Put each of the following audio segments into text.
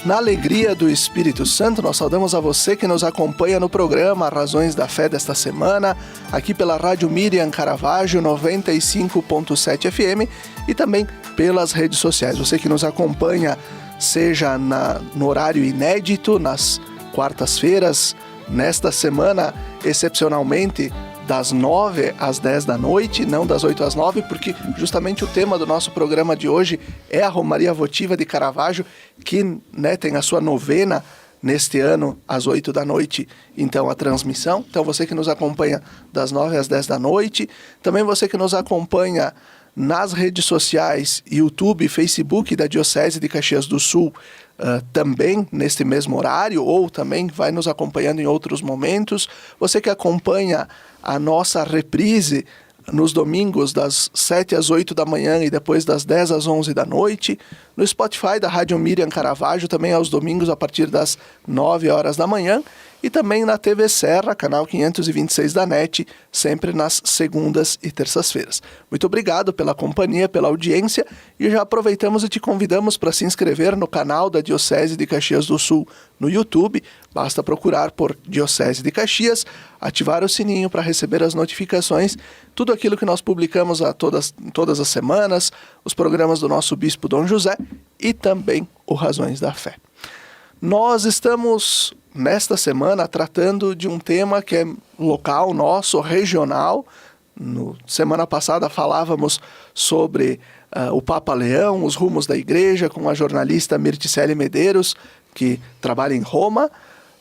Na alegria do Espírito Santo, nós saudamos a você que nos acompanha no programa Razões da Fé desta semana, aqui pela Rádio Miriam Caravaggio 95.7 FM e também pelas redes sociais. Você que nos acompanha, seja no horário inédito, nas quartas-feiras, nesta semana, excepcionalmente, das 9 às 10 da noite, não das 8 às 9, porque justamente o tema do nosso programa de hoje é a Romaria Votiva de Caravaggio, que tem a sua novena neste ano, às 8 da noite, então a transmissão. Então você que nos acompanha das 9 às 10 da noite, também você que nos acompanha nas redes sociais, YouTube e Facebook da Diocese de Caxias do Sul, também neste mesmo horário, ou também vai nos acompanhando em outros momentos. Você que acompanha a nossa reprise nos domingos das 7 às 8 da manhã e depois das 10 às 11 da noite, no Spotify da Rádio Miriam Caravaggio, também aos domingos a partir das 9 horas da manhã, e também na TV Serra, canal 526 da NET, sempre nas segundas e terças-feiras. Muito obrigado pela companhia, pela audiência, e já aproveitamos e te convidamos para se inscrever no canal da Diocese de Caxias do Sul no YouTube. Basta procurar por Diocese de Caxias, ativar o sininho para receber as notificações, tudo aquilo que nós publicamos todas as semanas, os programas do nosso Bispo Dom José e também o Razões da Fé. Nós estamos, nesta semana, tratando de um tema que é local, nosso, regional. Semana passada falávamos sobre o Papa Leão, os rumos da igreja, com a jornalista Mirticele Medeiros, que trabalha em Roma.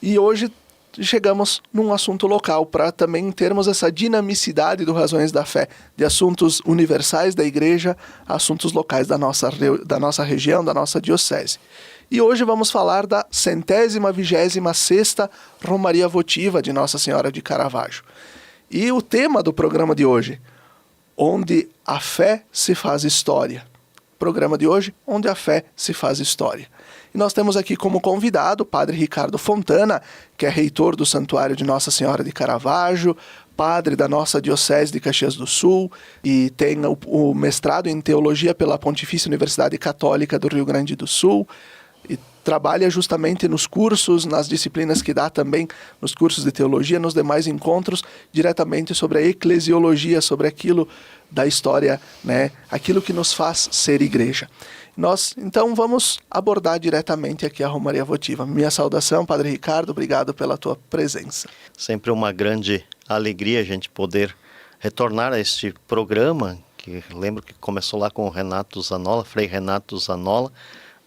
E hoje chegamos num assunto local, para também termos essa dinamicidade do Razões da Fé, de assuntos universais da igreja, assuntos locais da nossa região, da nossa diocese. E hoje vamos falar da 126ª Romaria Votiva de Nossa Senhora de Caravaggio. E o tema do programa de hoje, onde a fé se faz história. Programa de hoje, onde a fé se faz história. E nós temos aqui como convidado o Padre Ricardo Fontana, que é reitor do Santuário de Nossa Senhora de Caravaggio, padre da nossa Diocese de Caxias do Sul e tem o mestrado em Teologia pela Pontifícia Universidade Católica do Rio Grande do Sul. E trabalha justamente nos cursos, nas disciplinas que dá também, nos cursos de teologia, nos demais encontros, diretamente sobre a eclesiologia, sobre aquilo da história, aquilo que nos faz ser igreja. Nós, então, vamos abordar diretamente aqui a Romaria Votiva. Minha saudação, Padre Ricardo, obrigado pela tua presença. Sempre uma grande alegria a gente poder retornar a este programa, que lembro que começou lá com o Renato Zanolla, Frei Renato Zanolla,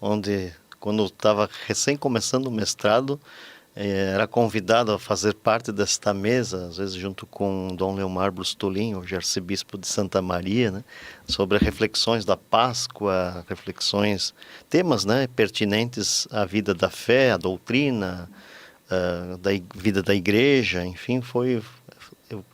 onde, quando eu estava recém começando o mestrado, era convidado a fazer parte desta mesa, às vezes junto com Dom Leomar Brustolin, hoje arcebispo de Santa Maria, sobre reflexões da Páscoa, temas pertinentes à vida da fé, à doutrina, da vida da igreja, enfim,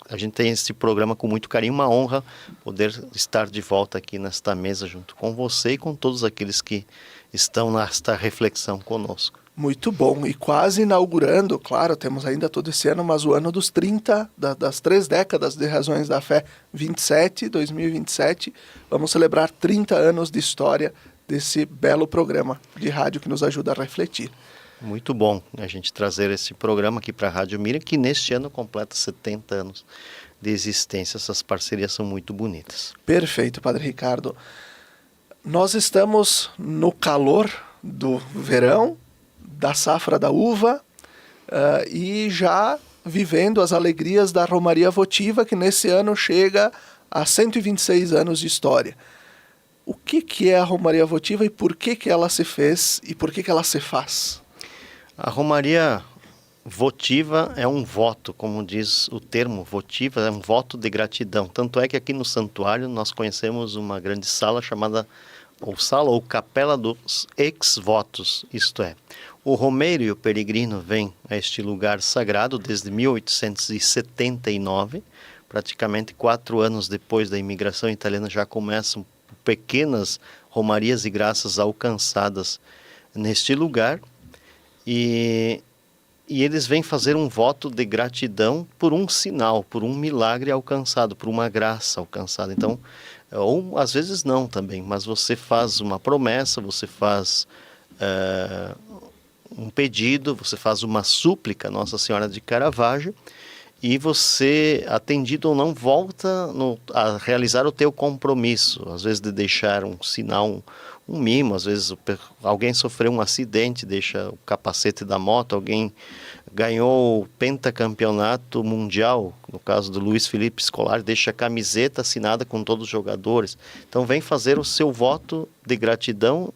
a gente tem esse programa com muito carinho, uma honra poder estar de volta aqui nesta mesa junto com você e com todos aqueles que estão nesta reflexão conosco. Muito bom, e quase inaugurando, claro, temos ainda todo esse ano, mas o ano dos 30, das 3 décadas de Razões da Fé, 2027, vamos celebrar 30 anos de história desse belo programa de rádio que nos ajuda a refletir. Muito bom a gente trazer esse programa aqui para a Rádio Miriam, que neste ano completa 70 anos de existência. Essas parcerias são muito bonitas. Perfeito, Padre Ricardo. Nós estamos no calor do verão, da safra da uva, e já vivendo as alegrias da Romaria Votiva, que nesse ano chega a 126 anos de história. O que é a Romaria Votiva e por que ela se fez e por que ela se faz? A Romaria Votiva é um voto, como diz o termo votiva, é um voto de gratidão. Tanto é que aqui no santuário nós conhecemos uma grande sala chamada ou capela dos ex-votos, isto é, o romeiro e o peregrino vêm a este lugar sagrado desde 1879, praticamente 4 anos depois da imigração italiana já começam pequenas romarias e graças alcançadas neste lugar, e eles vêm fazer um voto de gratidão por um sinal, por um milagre alcançado, por uma graça alcançada. Então, ou às vezes não também, mas você faz uma promessa, você faz um pedido, você faz uma súplica a Nossa Senhora de Caravaggio, e você, atendido ou não, volta a realizar o teu compromisso, às vezes de deixar um sinal, um mimo, às vezes alguém sofreu um acidente, deixa o capacete da moto, alguém ganhou o pentacampeonato mundial, no caso do Luiz Felipe Scolari, deixa a camiseta assinada com todos os jogadores. Então vem fazer o seu voto de gratidão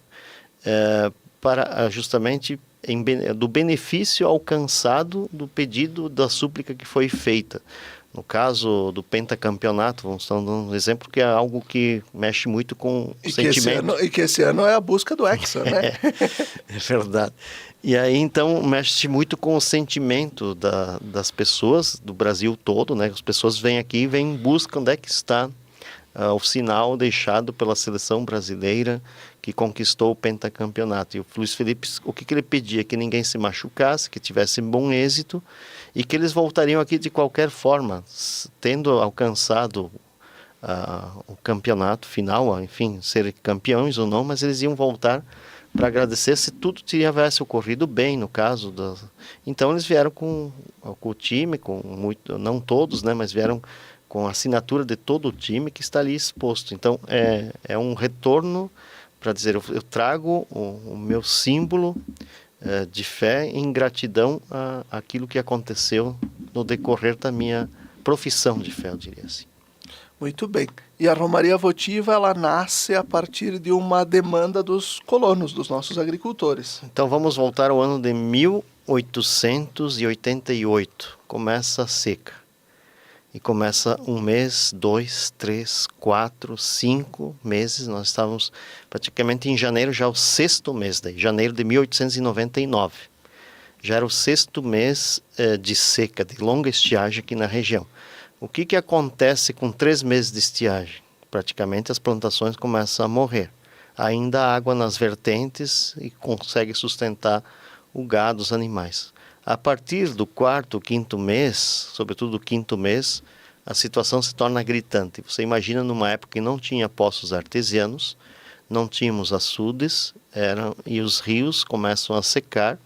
para justamente do benefício alcançado do pedido da súplica que foi feita. No caso do pentacampeonato, vamos estar dando um exemplo que é algo que mexe muito com o sentimento. E que esse ano é a busca do Hexa, né? É verdade. E aí, então, mexe muito com o sentimento das pessoas do Brasil todo, né? As pessoas vêm aqui e vêm em busca onde é que está o sinal deixado pela seleção brasileira que conquistou o pentacampeonato. E o Luiz Felipe, o que ele pedia? Que ninguém se machucasse, que tivesse bom êxito e que eles voltariam aqui de qualquer forma, tendo alcançado o campeonato final, enfim, ser campeões ou não, mas eles iam voltar para agradecer se tudo tivesse ocorrido bem, no caso. Então eles vieram com o time, com muito, não todos, né, mas vieram com a assinatura de todo o time que está ali exposto. Então é um retorno para dizer, eu trago o meu símbolo de fé em gratidão àquilo que aconteceu no decorrer da minha profissão de fé, eu diria assim. Muito bem. E a Romaria Votiva, ela nasce a partir de uma demanda dos colonos, dos nossos agricultores. Então vamos voltar ao ano de 1888. Começa a seca. E começa 1 mês, 2, 3, 4, 5 meses. Nós estávamos praticamente em janeiro, já o 6º mês daí, janeiro de 1899. Já era o 6º mês de seca, de longa estiagem aqui na região. O que acontece com 3 meses de estiagem? Praticamente as plantações começam a morrer. Ainda há água nas vertentes e consegue sustentar o gado, os animais. A partir do 4º, 5º mês, sobretudo do 5º mês, a situação se torna gritante. Você imagina numa época que não tinha poços artesianos, não tínhamos açudes, e os rios começam a secar,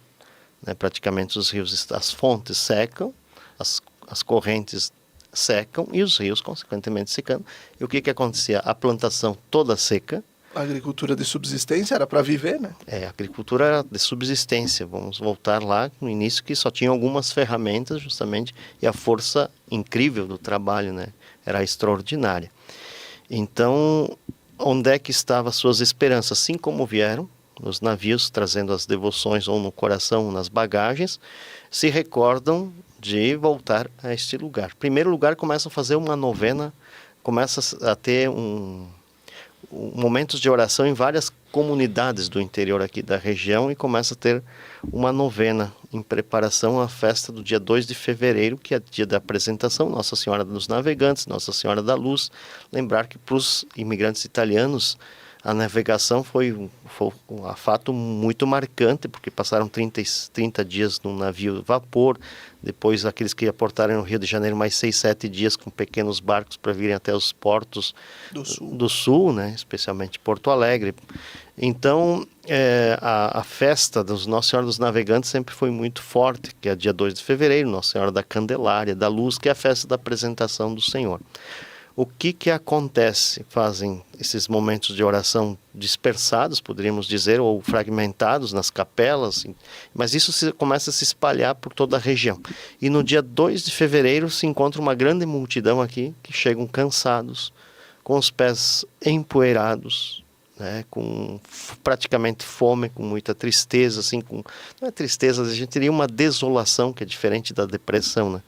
né? Praticamente os rios, as fontes secam, as correntes secam e os rios consequentemente secando. E o que acontecia? A plantação toda seca. A agricultura de subsistência era para viver, né? A agricultura era de subsistência. Vamos voltar lá no início que só tinha algumas ferramentas justamente e a força incrível do trabalho, né? Era extraordinária. Então, onde é que estavam as suas esperanças? Assim como vieram nos navios trazendo as devoções ou no coração, nas bagagens, se recordam de voltar a este lugar. Em primeiro lugar, começam a fazer uma novena, começa a ter momentos de oração em várias comunidades do interior aqui da região e começa a ter uma novena em preparação à festa do dia 2 de fevereiro, que é dia da apresentação, Nossa Senhora dos Navegantes, Nossa Senhora da Luz. Lembrar que para os imigrantes italianos a navegação foi um fato muito marcante, porque passaram 30 dias num navio vapor, depois aqueles que aportaram no Rio de Janeiro mais 6, 7 dias com pequenos barcos para virem até os portos do sul, né? Especialmente Porto Alegre. Então, a festa dos Nossa Senhora dos Navegantes sempre foi muito forte, que é dia 2 de fevereiro, Nossa Senhora da Candelária, da Luz, que é a festa da apresentação do Senhor. O que acontece? Fazem esses momentos de oração dispersados, poderíamos dizer, ou fragmentados nas capelas, mas isso começa a se espalhar por toda a região. E no dia 2 de fevereiro se encontra uma grande multidão aqui, que chegam cansados, com os pés empoeirados, né, com praticamente fome, com muita tristeza, assim, não é tristeza, a gente teria uma desolação, que é diferente da depressão, né?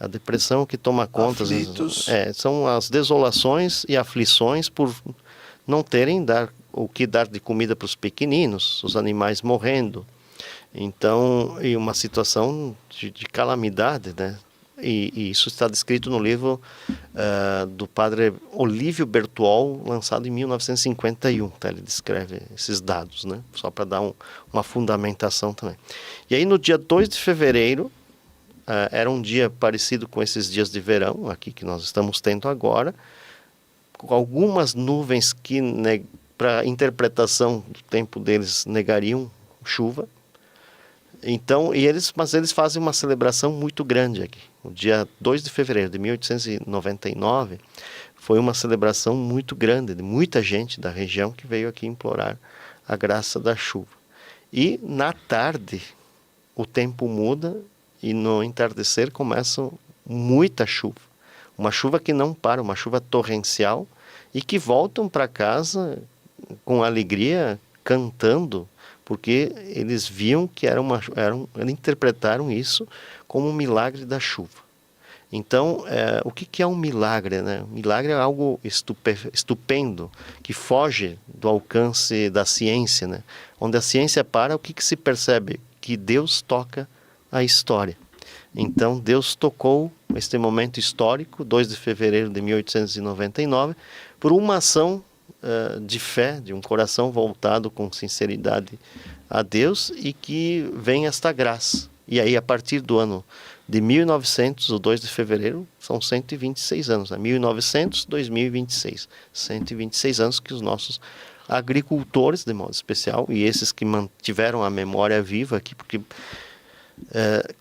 A depressão que toma conta, são as desolações e aflições por não terem o que dar de comida para os pequeninos, os animais morrendo. Então, e uma situação de calamidade, né? E isso está descrito no livro do padre Olívio Bertuol, lançado em 1951. Tá? Ele descreve esses dados, né? Só para dar uma fundamentação também. E aí, no dia 2 de fevereiro, era um dia parecido com esses dias de verão, aqui que nós estamos tendo agora, com algumas nuvens que, para a interpretação do tempo deles, negariam chuva. Então, mas eles fazem uma celebração muito grande aqui. O dia 2 de fevereiro de 1899 foi uma celebração muito grande, de muita gente da região que veio aqui implorar a graça da chuva. E na tarde o tempo muda e no entardecer começa muita chuva. Uma chuva que não para, uma chuva torrencial, e que voltam para casa com alegria, cantando, porque eles viam que eles interpretaram isso como um milagre da chuva. Então, o que é um milagre, né? Um milagre é algo estupendo, que foge do alcance da ciência, né? Onde a ciência para, o que se percebe? Que Deus toca a história. Então, Deus tocou este momento histórico, 2 de fevereiro de 1899, por uma ação de fé, de um coração voltado com sinceridade a Deus, e que vem esta graça. E aí, a partir do ano de 1900, o 2 de fevereiro, são 126 anos, né? 1900, 2026. 126 anos que os nossos agricultores, de modo especial, e esses que mantiveram a memória viva aqui, porque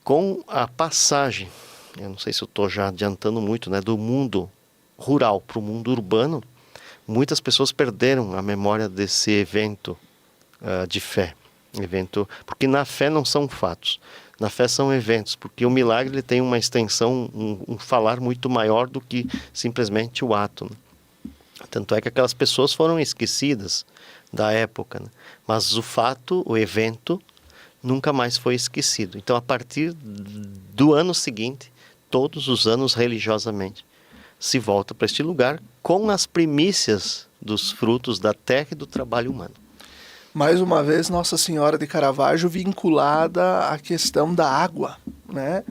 com a passagem, eu não sei se eu estou já adiantando muito, né, do mundo rural para o mundo urbano, muitas pessoas perderam a memória desse evento de fé. Porque na fé não são fatos, na fé são eventos, porque o milagre ele tem uma extensão, um falar muito maior do que simplesmente o ato, né? Tanto é que aquelas pessoas foram esquecidas da época, né? Mas o fato, o evento, nunca mais foi esquecido. Então, a partir do ano seguinte, todos os anos religiosamente, se volta para este lugar com as primícias dos frutos da terra e do trabalho humano. Mais uma vez, Nossa Senhora de Caravaggio vinculada à questão da água, né?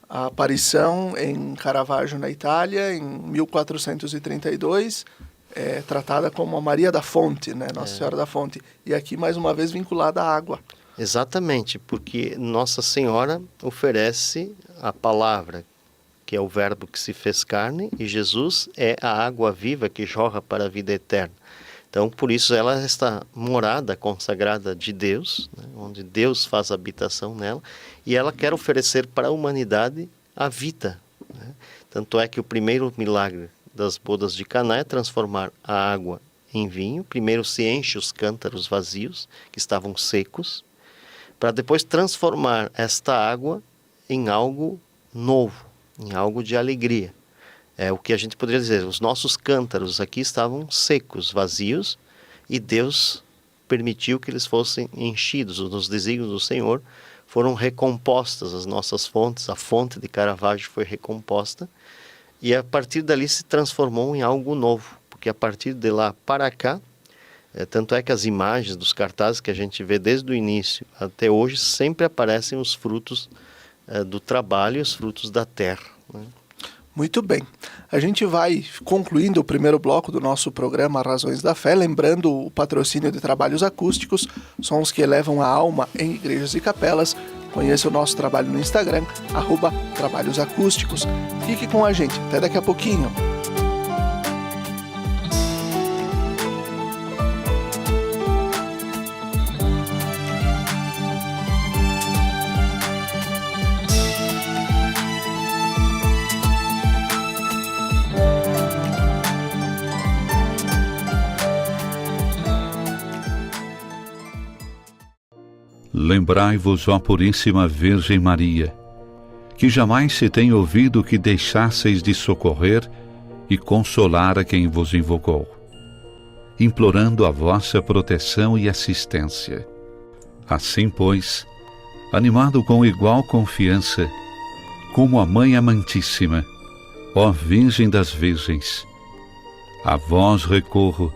A aparição em Caravaggio, na Itália, em 1432, é tratada como a Maria da Fonte, né? Nossa Senhora da Fonte. E aqui, mais uma vez, vinculada à água. Exatamente, porque Nossa Senhora oferece a palavra, que é o verbo que se fez carne, e Jesus é a água viva que jorra para a vida eterna. Então, por isso, ela é esta morada consagrada de Deus, né, onde Deus faz habitação nela, e ela quer oferecer para a humanidade a vida, né? Tanto é que o primeiro milagre das bodas de Caná é transformar a água em vinho. Primeiro se enche os cântaros vazios, que estavam secos, para depois transformar esta água em algo novo, em algo de alegria. É o que a gente poderia dizer, os nossos cântaros aqui estavam secos, vazios, e Deus permitiu que eles fossem enchidos. Nos desígnios do Senhor foram recompostas as nossas fontes, a fonte de Caravaggio foi recomposta, e a partir dali se transformou em algo novo, porque a partir de lá para cá, tanto é que as imagens dos cartazes que a gente vê desde o início até hoje, sempre aparecem os frutos do trabalho e os frutos da terra, né? Muito bem. A gente vai concluindo o primeiro bloco do nosso programa Razões da Fé, lembrando o patrocínio de trabalhos acústicos, sons que elevam a alma em igrejas e capelas. Conheça o nosso trabalho no Instagram, @trabalhosacústicos. Fique com a gente. Até daqui a pouquinho. Lembrai-vos, ó Puríssima Virgem Maria, que jamais se tem ouvido que deixasseis de socorrer e consolar a quem vos invocou, implorando a vossa proteção e assistência. Assim, pois, animado com igual confiança, como a Mãe Amantíssima, ó Virgem das Virgens, a vós recorro,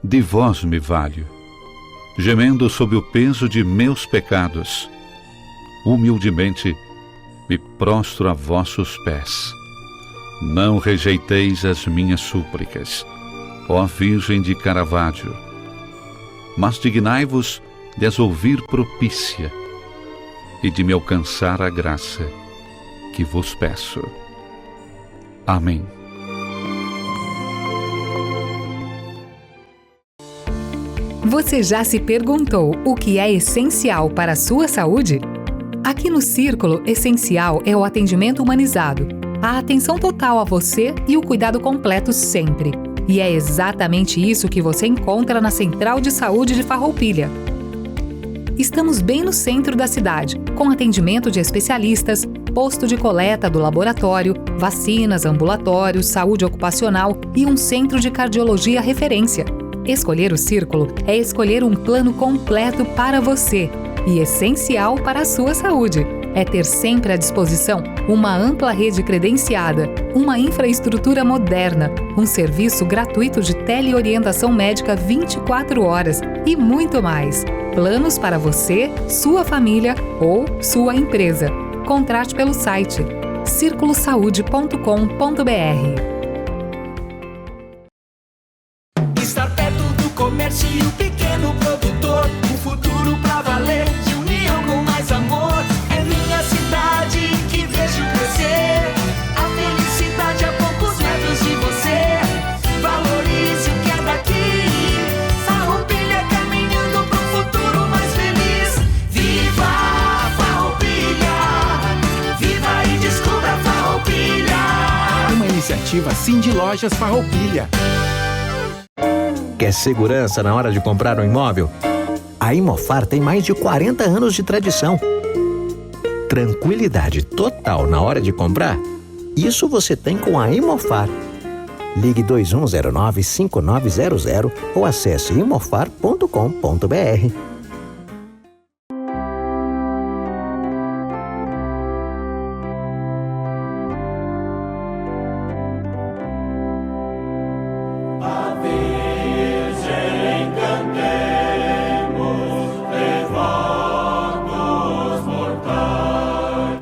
de vós me valho, gemendo sob o peso de meus pecados, humildemente me prostro a vossos pés. Não rejeiteis as minhas súplicas, ó Virgem de Caravaggio, mas dignai-vos de as ouvir propícia e de me alcançar a graça que vos peço. Amém. Você já se perguntou o que é essencial para a sua saúde? Aqui no Círculo, essencial é o atendimento humanizado, a atenção total a você e o cuidado completo sempre. E é exatamente isso que você encontra na Central de Saúde de Farroupilha. Estamos bem no centro da cidade, com atendimento de especialistas, posto de coleta do laboratório, vacinas, ambulatórios, saúde ocupacional e um centro de cardiologia referência. Escolher o Círculo é escolher um plano completo para você e essencial para a sua saúde. É ter sempre à disposição uma ampla rede credenciada, uma infraestrutura moderna, um serviço gratuito de teleorientação médica 24 horas e muito mais. Planos para você, sua família ou sua empresa. Contrate pelo site circulosaude.com.br. Estar perto do comércio e o pequeno produtor, um futuro pra valer, de união com mais amor. É minha cidade que vejo crescer, a felicidade a poucos metros de você. Valorize o que é daqui, Farroupilha caminhando pro futuro mais feliz. Viva Farroupilha, viva e descubra Farroupilha. Uma iniciativa Cindy Lojas Farroupilha. Quer segurança na hora de comprar um imóvel? A Imofar tem mais de 40 anos de tradição. Tranquilidade total na hora de comprar? Isso você tem com a Imofar. Ligue 2109-5900 ou acesse imofar.com.br.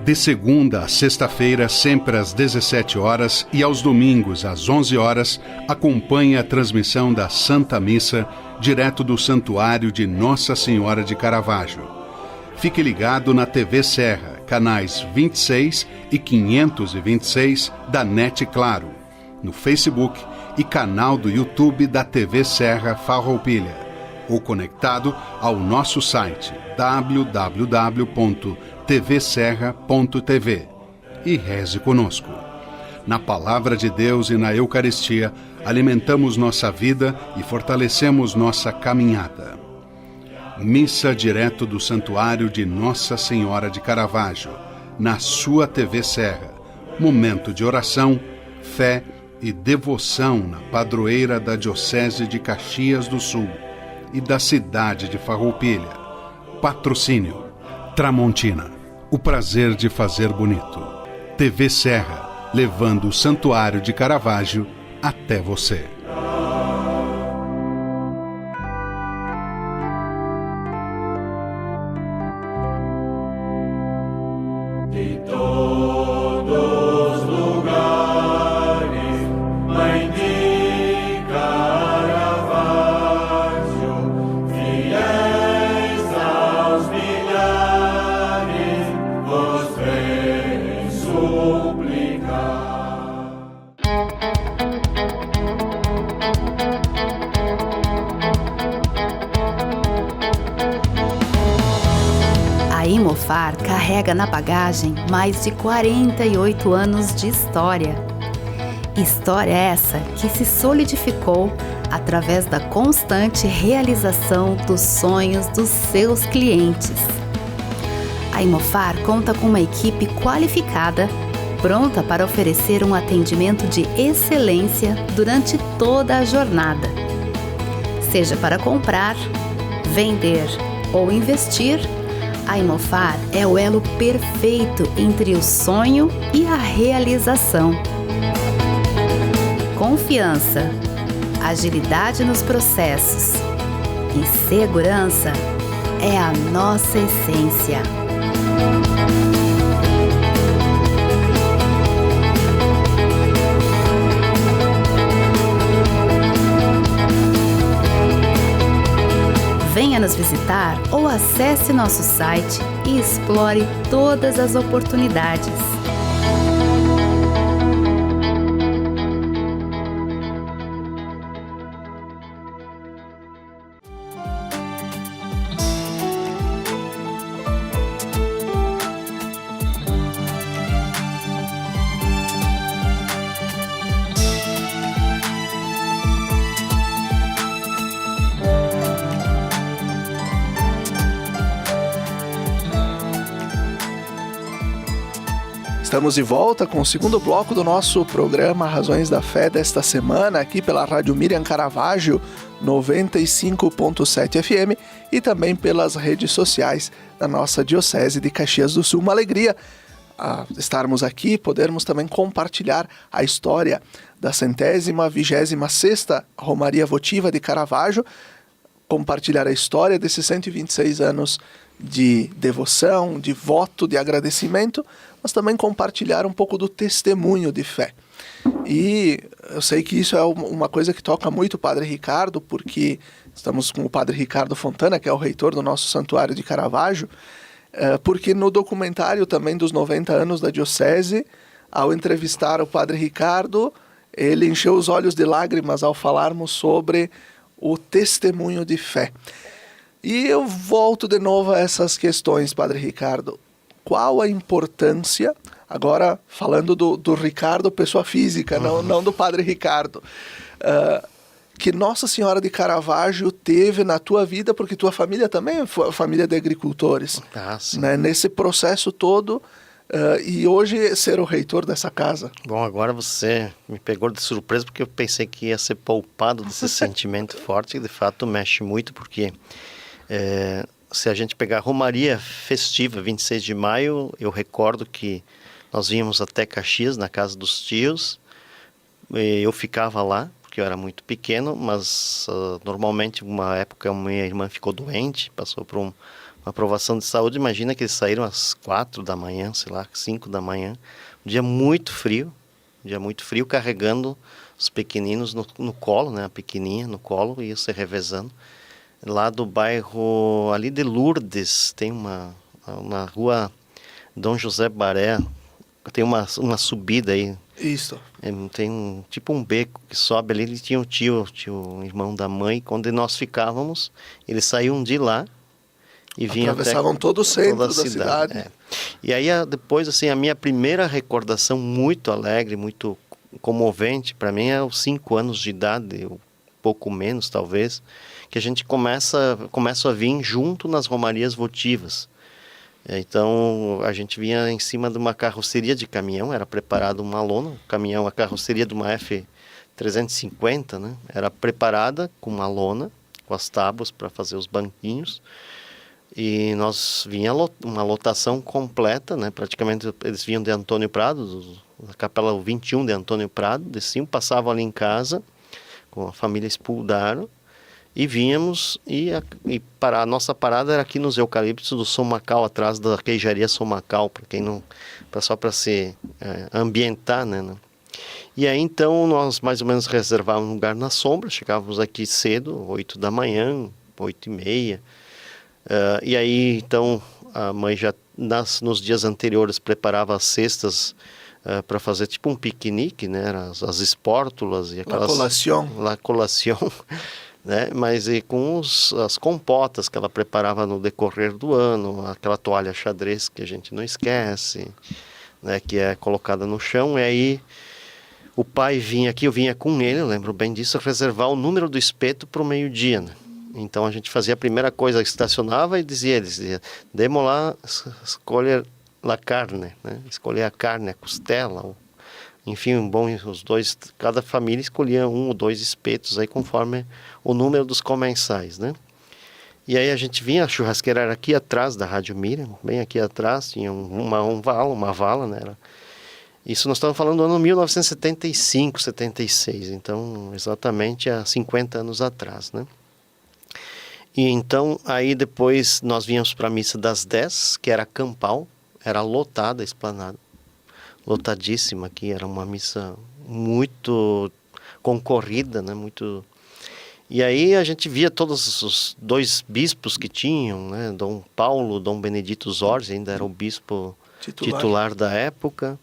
De segunda a sexta-feira, sempre às 17 horas e aos domingos às 11 horas, acompanhe a transmissão da Santa Missa, direto do Santuário de Nossa Senhora de Caravaggio. Fique ligado na TV Serra, canais 26 e 526 da NET Claro, no Facebook e canal do YouTube da TV Serra Farroupilha, ou conectado ao nosso site www.tvserra.tv e reze conosco. Na Palavra de Deus e na Eucaristia, alimentamos nossa vida e fortalecemos nossa caminhada. Missa direto do Santuário de Nossa Senhora de Caravaggio, na sua TV Serra. Momento de oração, fé e devoção na padroeira da Diocese de Caxias do Sul e da cidade de Farroupilha. Patrocínio Tramontina, o prazer de fazer bonito. TV Serra, levando o Santuário de Caravaggio até você. De todos os lugares, Mãe de Caravaggio, fiéis aos milhares, vos vem suplicar. A Imofar carrega na bagagem mais de 48 anos de história. História essa que se solidificou através da constante realização dos sonhos dos seus clientes. A Imofar conta com uma equipe qualificada, pronta para oferecer um atendimento de excelência durante toda a jornada. Seja para comprar, vender ou investir, a Imofar é o elo perfeito entre o sonho e a realização. Confiança, agilidade nos processos e segurança é a nossa essência. Venha nos visitar ou acesse nosso site e explore todas as oportunidades. Estamos de volta com o segundo bloco do nosso programa Razões da Fé desta semana, aqui pela Rádio Miriam Caravaggio 95.7 FM e também pelas redes sociais da nossa Diocese de Caxias do Sul. Uma alegria estarmos aqui, podermos também compartilhar a história da 126ª Romaria Votiva de Caravaggio, compartilhar a história desses 126 anos de devoção, de voto, de agradecimento, mas também compartilhar um pouco do testemunho de fé. E eu sei que isso é uma coisa que toca muito o Padre Ricardo, porque estamos com o Padre Ricardo Fontana, que é o reitor do nosso Santuário de Caravaggio, porque no documentário também dos 90 anos da Diocese, ao entrevistar o Padre Ricardo, ele encheu os olhos de lágrimas ao falarmos sobre o testemunho de fé. E eu volto de novo a essas questões, Padre Ricardo. Qual a importância, agora falando do Ricardo, pessoa física, não do Padre Ricardo, que Nossa Senhora de Caravaggio teve na tua vida, porque tua família também foi família de agricultores, né? Nesse processo todo, e hoje ser o reitor dessa casa. Bom, agora você me pegou de surpresa, porque eu pensei que ia ser poupado desse sentimento forte, e de fato mexe muito, porque se a gente pegar a Romaria Festiva, 26 de maio, eu recordo que nós vínhamos até Caxias, na casa dos tios, e eu ficava lá, porque eu era muito pequeno, mas normalmente, uma época, minha irmã ficou doente, passou por uma provação de saúde. Imagina que eles saíram às 4 da manhã, sei lá, 5 da manhã, um dia muito frio, carregando os pequeninos no colo, né, a pequenininha no colo, e ia se revezando. Lá do bairro ali de Lourdes, tem na rua Dom José Baré, tem uma subida aí. Isso. Tem tipo um beco que sobe ali. Ele tinha o irmão da mãe. Quando nós ficávamos, eles saíam de lá e vinham atravessavam todo o centro da cidade. E aí depois, assim, a minha primeira recordação muito alegre, muito comovente para mim é os 5 anos de idade, um pouco menos talvez, que a gente começa a vir junto nas romarias votivas. Então a gente vinha em cima de uma carroceria de caminhão, era preparada uma lona, a carroceria de uma F350, né? Era preparada com uma lona, com as tábuas para fazer os banquinhos, e nós vinha uma lotação completa, né? Praticamente eles vinham de Antônio Prado, da Capela 21 de Antônio Prado, desciam, passavam ali em casa com a família Spuldaro, e vínhamos, e para a nossa parada era aqui nos Eucaliptos do São Macau, atrás da queijaria São Macau, para quem não, só para se ambientar, né? E aí então nós mais ou menos reservávamos um lugar na sombra, chegávamos aqui cedo, 8 da manhã, 8h30, e aí então a mãe já nos dias anteriores preparava as cestas para fazer tipo um piquenique, né? As espórtulas e aquelas... La colação. Né? Mas e com as compotas que ela preparava no decorrer do ano, aquela toalha xadrez que a gente não esquece, né? Que é colocada no chão, e aí o pai vinha aqui, eu vinha com ele, eu lembro bem disso, reservar o número do espeto para o meio-dia, né? Então a gente fazia a primeira coisa, estacionava e dizia, demos lá, escolher a carne, né? Escolher a carne, a costela, enfim, os dois, cada família escolhia 1 ou 2 espetos aí conforme o número dos comensais, né? E aí a gente vinha, a churrasqueira era aqui atrás da Rádio Miriam, bem aqui atrás, tinha uma vala, né? Isso nós estamos falando do ano 1975, 76, então exatamente há 50 anos atrás, né? E então aí depois nós vínhamos para a missa das 10, que era campal, era lotada a esplanada. Lotadíssima aqui, era uma missa muito concorrida, né? Muito... E aí a gente via todos os 2 bispos que tinham, né? Dom Paulo, Dom Benedito Zorzi, ainda era o bispo titular da época,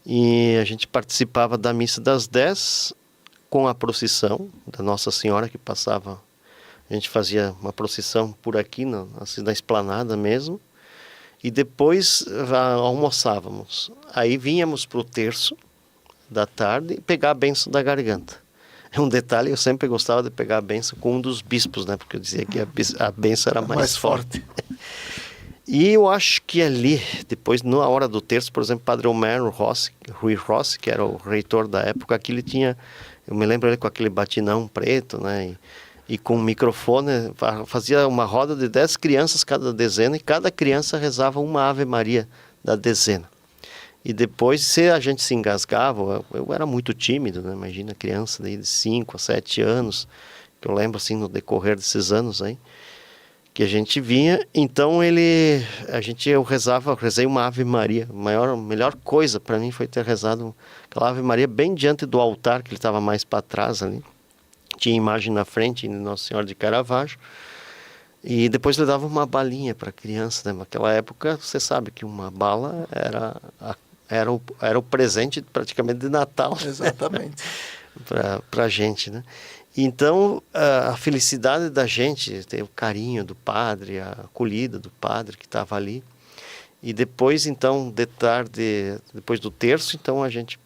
e a gente participava da missa das 10 com a procissão da Nossa Senhora que passava. A gente fazia uma procissão por aqui, na esplanada mesmo, e depois almoçávamos. Aí vínhamos para o terço da tarde e pegar a bênção da garganta. É um detalhe, eu sempre gostava de pegar a bênção com um dos bispos, né? Porque eu dizia que a bênção era mais forte. E eu acho que ali, depois, na hora do terço, por exemplo, Padre Homero Rui Rossi, que era o reitor da época, aqui ele tinha, eu me lembro ele com aquele batinão preto, né? E com um microfone, fazia uma roda de 10 crianças cada dezena, e cada criança rezava uma Ave Maria da dezena. E depois, se a gente se engasgava, eu era muito tímido, né? Imagina criança de 5 a 7 anos, que eu lembro assim no decorrer desses anos aí, que a gente vinha, então eu rezei uma Ave Maria. A melhor coisa para mim foi ter rezado aquela Ave Maria bem diante do altar, que ele estava mais para trás ali. Tinha imagem na frente de Nossa Senhora de Caravaggio. E depois ele dava uma balinha para a criança, né? Naquela época, você sabe que uma bala era o presente praticamente de Natal. Exatamente. para a gente, né? Então, a felicidade da gente, ter o carinho do padre, a acolhida do padre que estava ali. E depois, então, de tarde, depois do terço, então a gente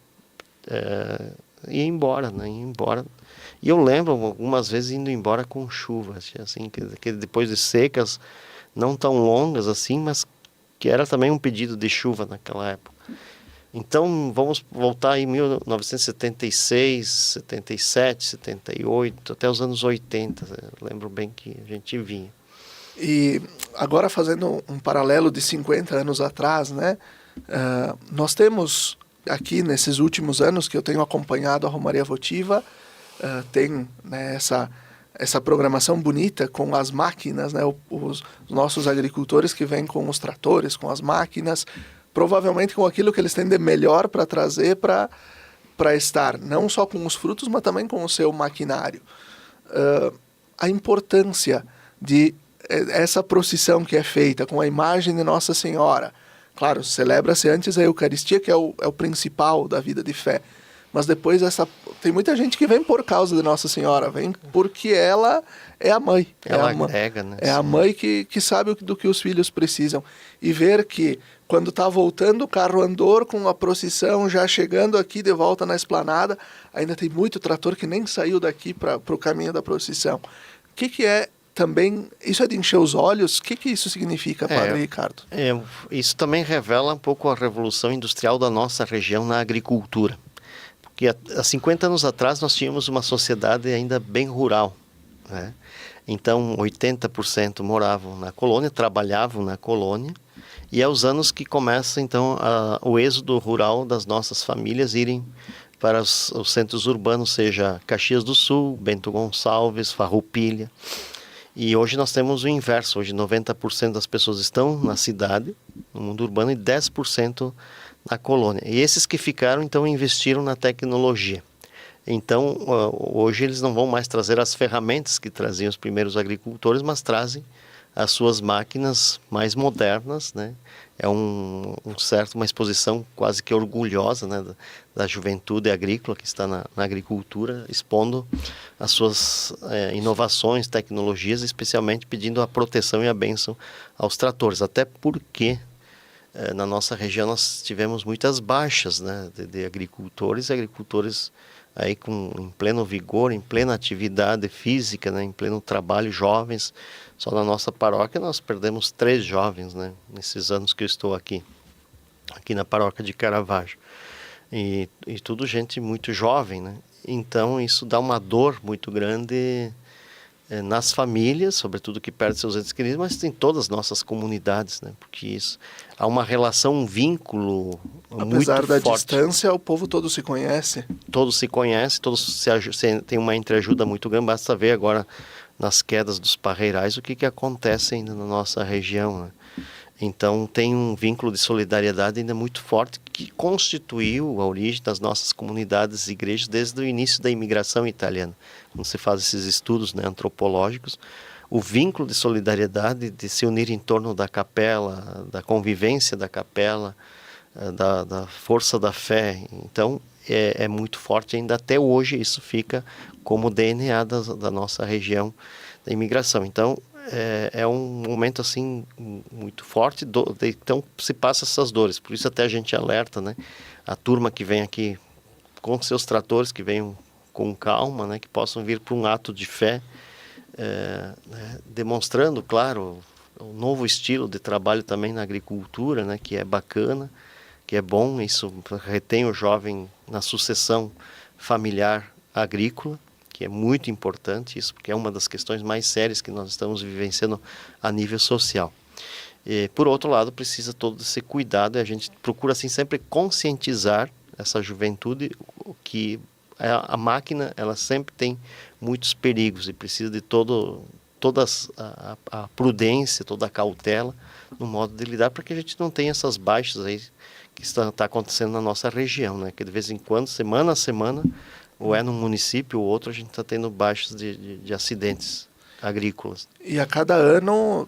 ia embora, né? Ia embora. E eu lembro algumas vezes indo embora com chuva, assim, que depois de secas, não tão longas assim, mas que era também um pedido de chuva naquela época. Então, vamos voltar em 1976, 77, 78, até os anos 80. Eu lembro bem que a gente vinha. E agora, fazendo um paralelo de 50 anos atrás, né? Nós temos aqui, nesses últimos anos que eu tenho acompanhado a Romaria Votiva, tem, né, essa programação bonita com as máquinas, né? Os nossos agricultores que vêm com os tratores, com as máquinas, provavelmente com aquilo que eles têm de melhor para trazer para estar, não só com os frutos, mas também com o seu maquinário. A importância de essa procissão que é feita com a imagem de Nossa Senhora. Claro, celebra-se antes a Eucaristia, que é o principal da vida de fé. Mas depois tem muita gente que vem por causa de Nossa Senhora, vem porque ela é a mãe. Ela agrega, né? É a mãe que sabe do que os filhos precisam. E ver que quando está voltando o carro andor com a procissão, já chegando aqui de volta na esplanada, ainda tem muito trator que nem saiu daqui para o caminho da procissão. O que é também, isso é de encher os olhos? O que isso significa, Padre Ricardo? Isso também revela um pouco a revolução industrial da nossa região na agricultura. Porque há 50 anos atrás nós tínhamos uma sociedade ainda bem rural, né? Então 80% moravam na colônia, trabalhavam na colônia, e é os anos que começa então o êxodo rural das nossas famílias irem para os centros urbanos, seja Caxias do Sul, Bento Gonçalves, Farroupilha. E hoje nós temos o inverso, hoje 90% das pessoas estão na cidade, no mundo urbano, e 10% na colônia. E esses que ficaram, então, investiram na tecnologia. Então, hoje eles não vão mais trazer as ferramentas que traziam os primeiros agricultores, mas trazem as suas máquinas mais modernas, né? É uma exposição quase que orgulhosa, né, da juventude agrícola que está na agricultura, expondo as suas inovações, tecnologias, especialmente pedindo a proteção e a bênção aos tratores. Até porque na nossa região nós tivemos muitas baixas, né, de agricultores aí em pleno vigor, em plena atividade física, né, em pleno trabalho, jovens. Só na nossa paróquia nós perdemos 3 jovens, né, nesses anos que eu estou aqui na paróquia de Caravaggio. E tudo gente muito jovem, né? Então isso dá uma dor muito grande nas famílias, sobretudo que perdem seus entes queridos, mas em todas as nossas comunidades, né? Porque há uma relação, um vínculo muito forte. Apesar da distância, o povo todo se conhece. Todos se conhecem, todos tem uma entreajuda muito grande. Basta ver agora nas quedas dos parreirais o que acontece ainda na nossa região, né? Então tem um vínculo de solidariedade ainda muito forte que constituiu a origem das nossas comunidades e igrejas desde o início da imigração italiana. Quando se faz esses estudos, né, antropológicos, o vínculo de solidariedade, de se unir em torno da capela, da convivência da capela, da força da fé. Então é muito forte ainda até hoje, isso fica como DNA da nossa região da imigração. Então é um momento assim muito forte, então se passa essas dores, por isso até a gente alerta, né, a turma que vem aqui com seus tratores, que venham com calma, né, que possam vir para um ato de fé, né, demonstrando, claro, um novo estilo de trabalho também na agricultura, né, que é bacana, que é bom, isso retém o jovem na sucessão familiar agrícola, que é muito importante isso, porque é uma das questões mais sérias que nós estamos vivenciando a nível social. E, por outro lado, precisa todo esse cuidado, e a gente procura assim sempre conscientizar essa juventude que a máquina, ela sempre tem muitos perigos e precisa de toda a prudência, toda a cautela no modo de lidar, para que a gente não tenha essas baixas aí que está acontecendo na nossa região, né? Que de vez em quando, semana a semana, ou é num município ou outro, a gente está tendo baixas de acidentes agrícolas. E a cada ano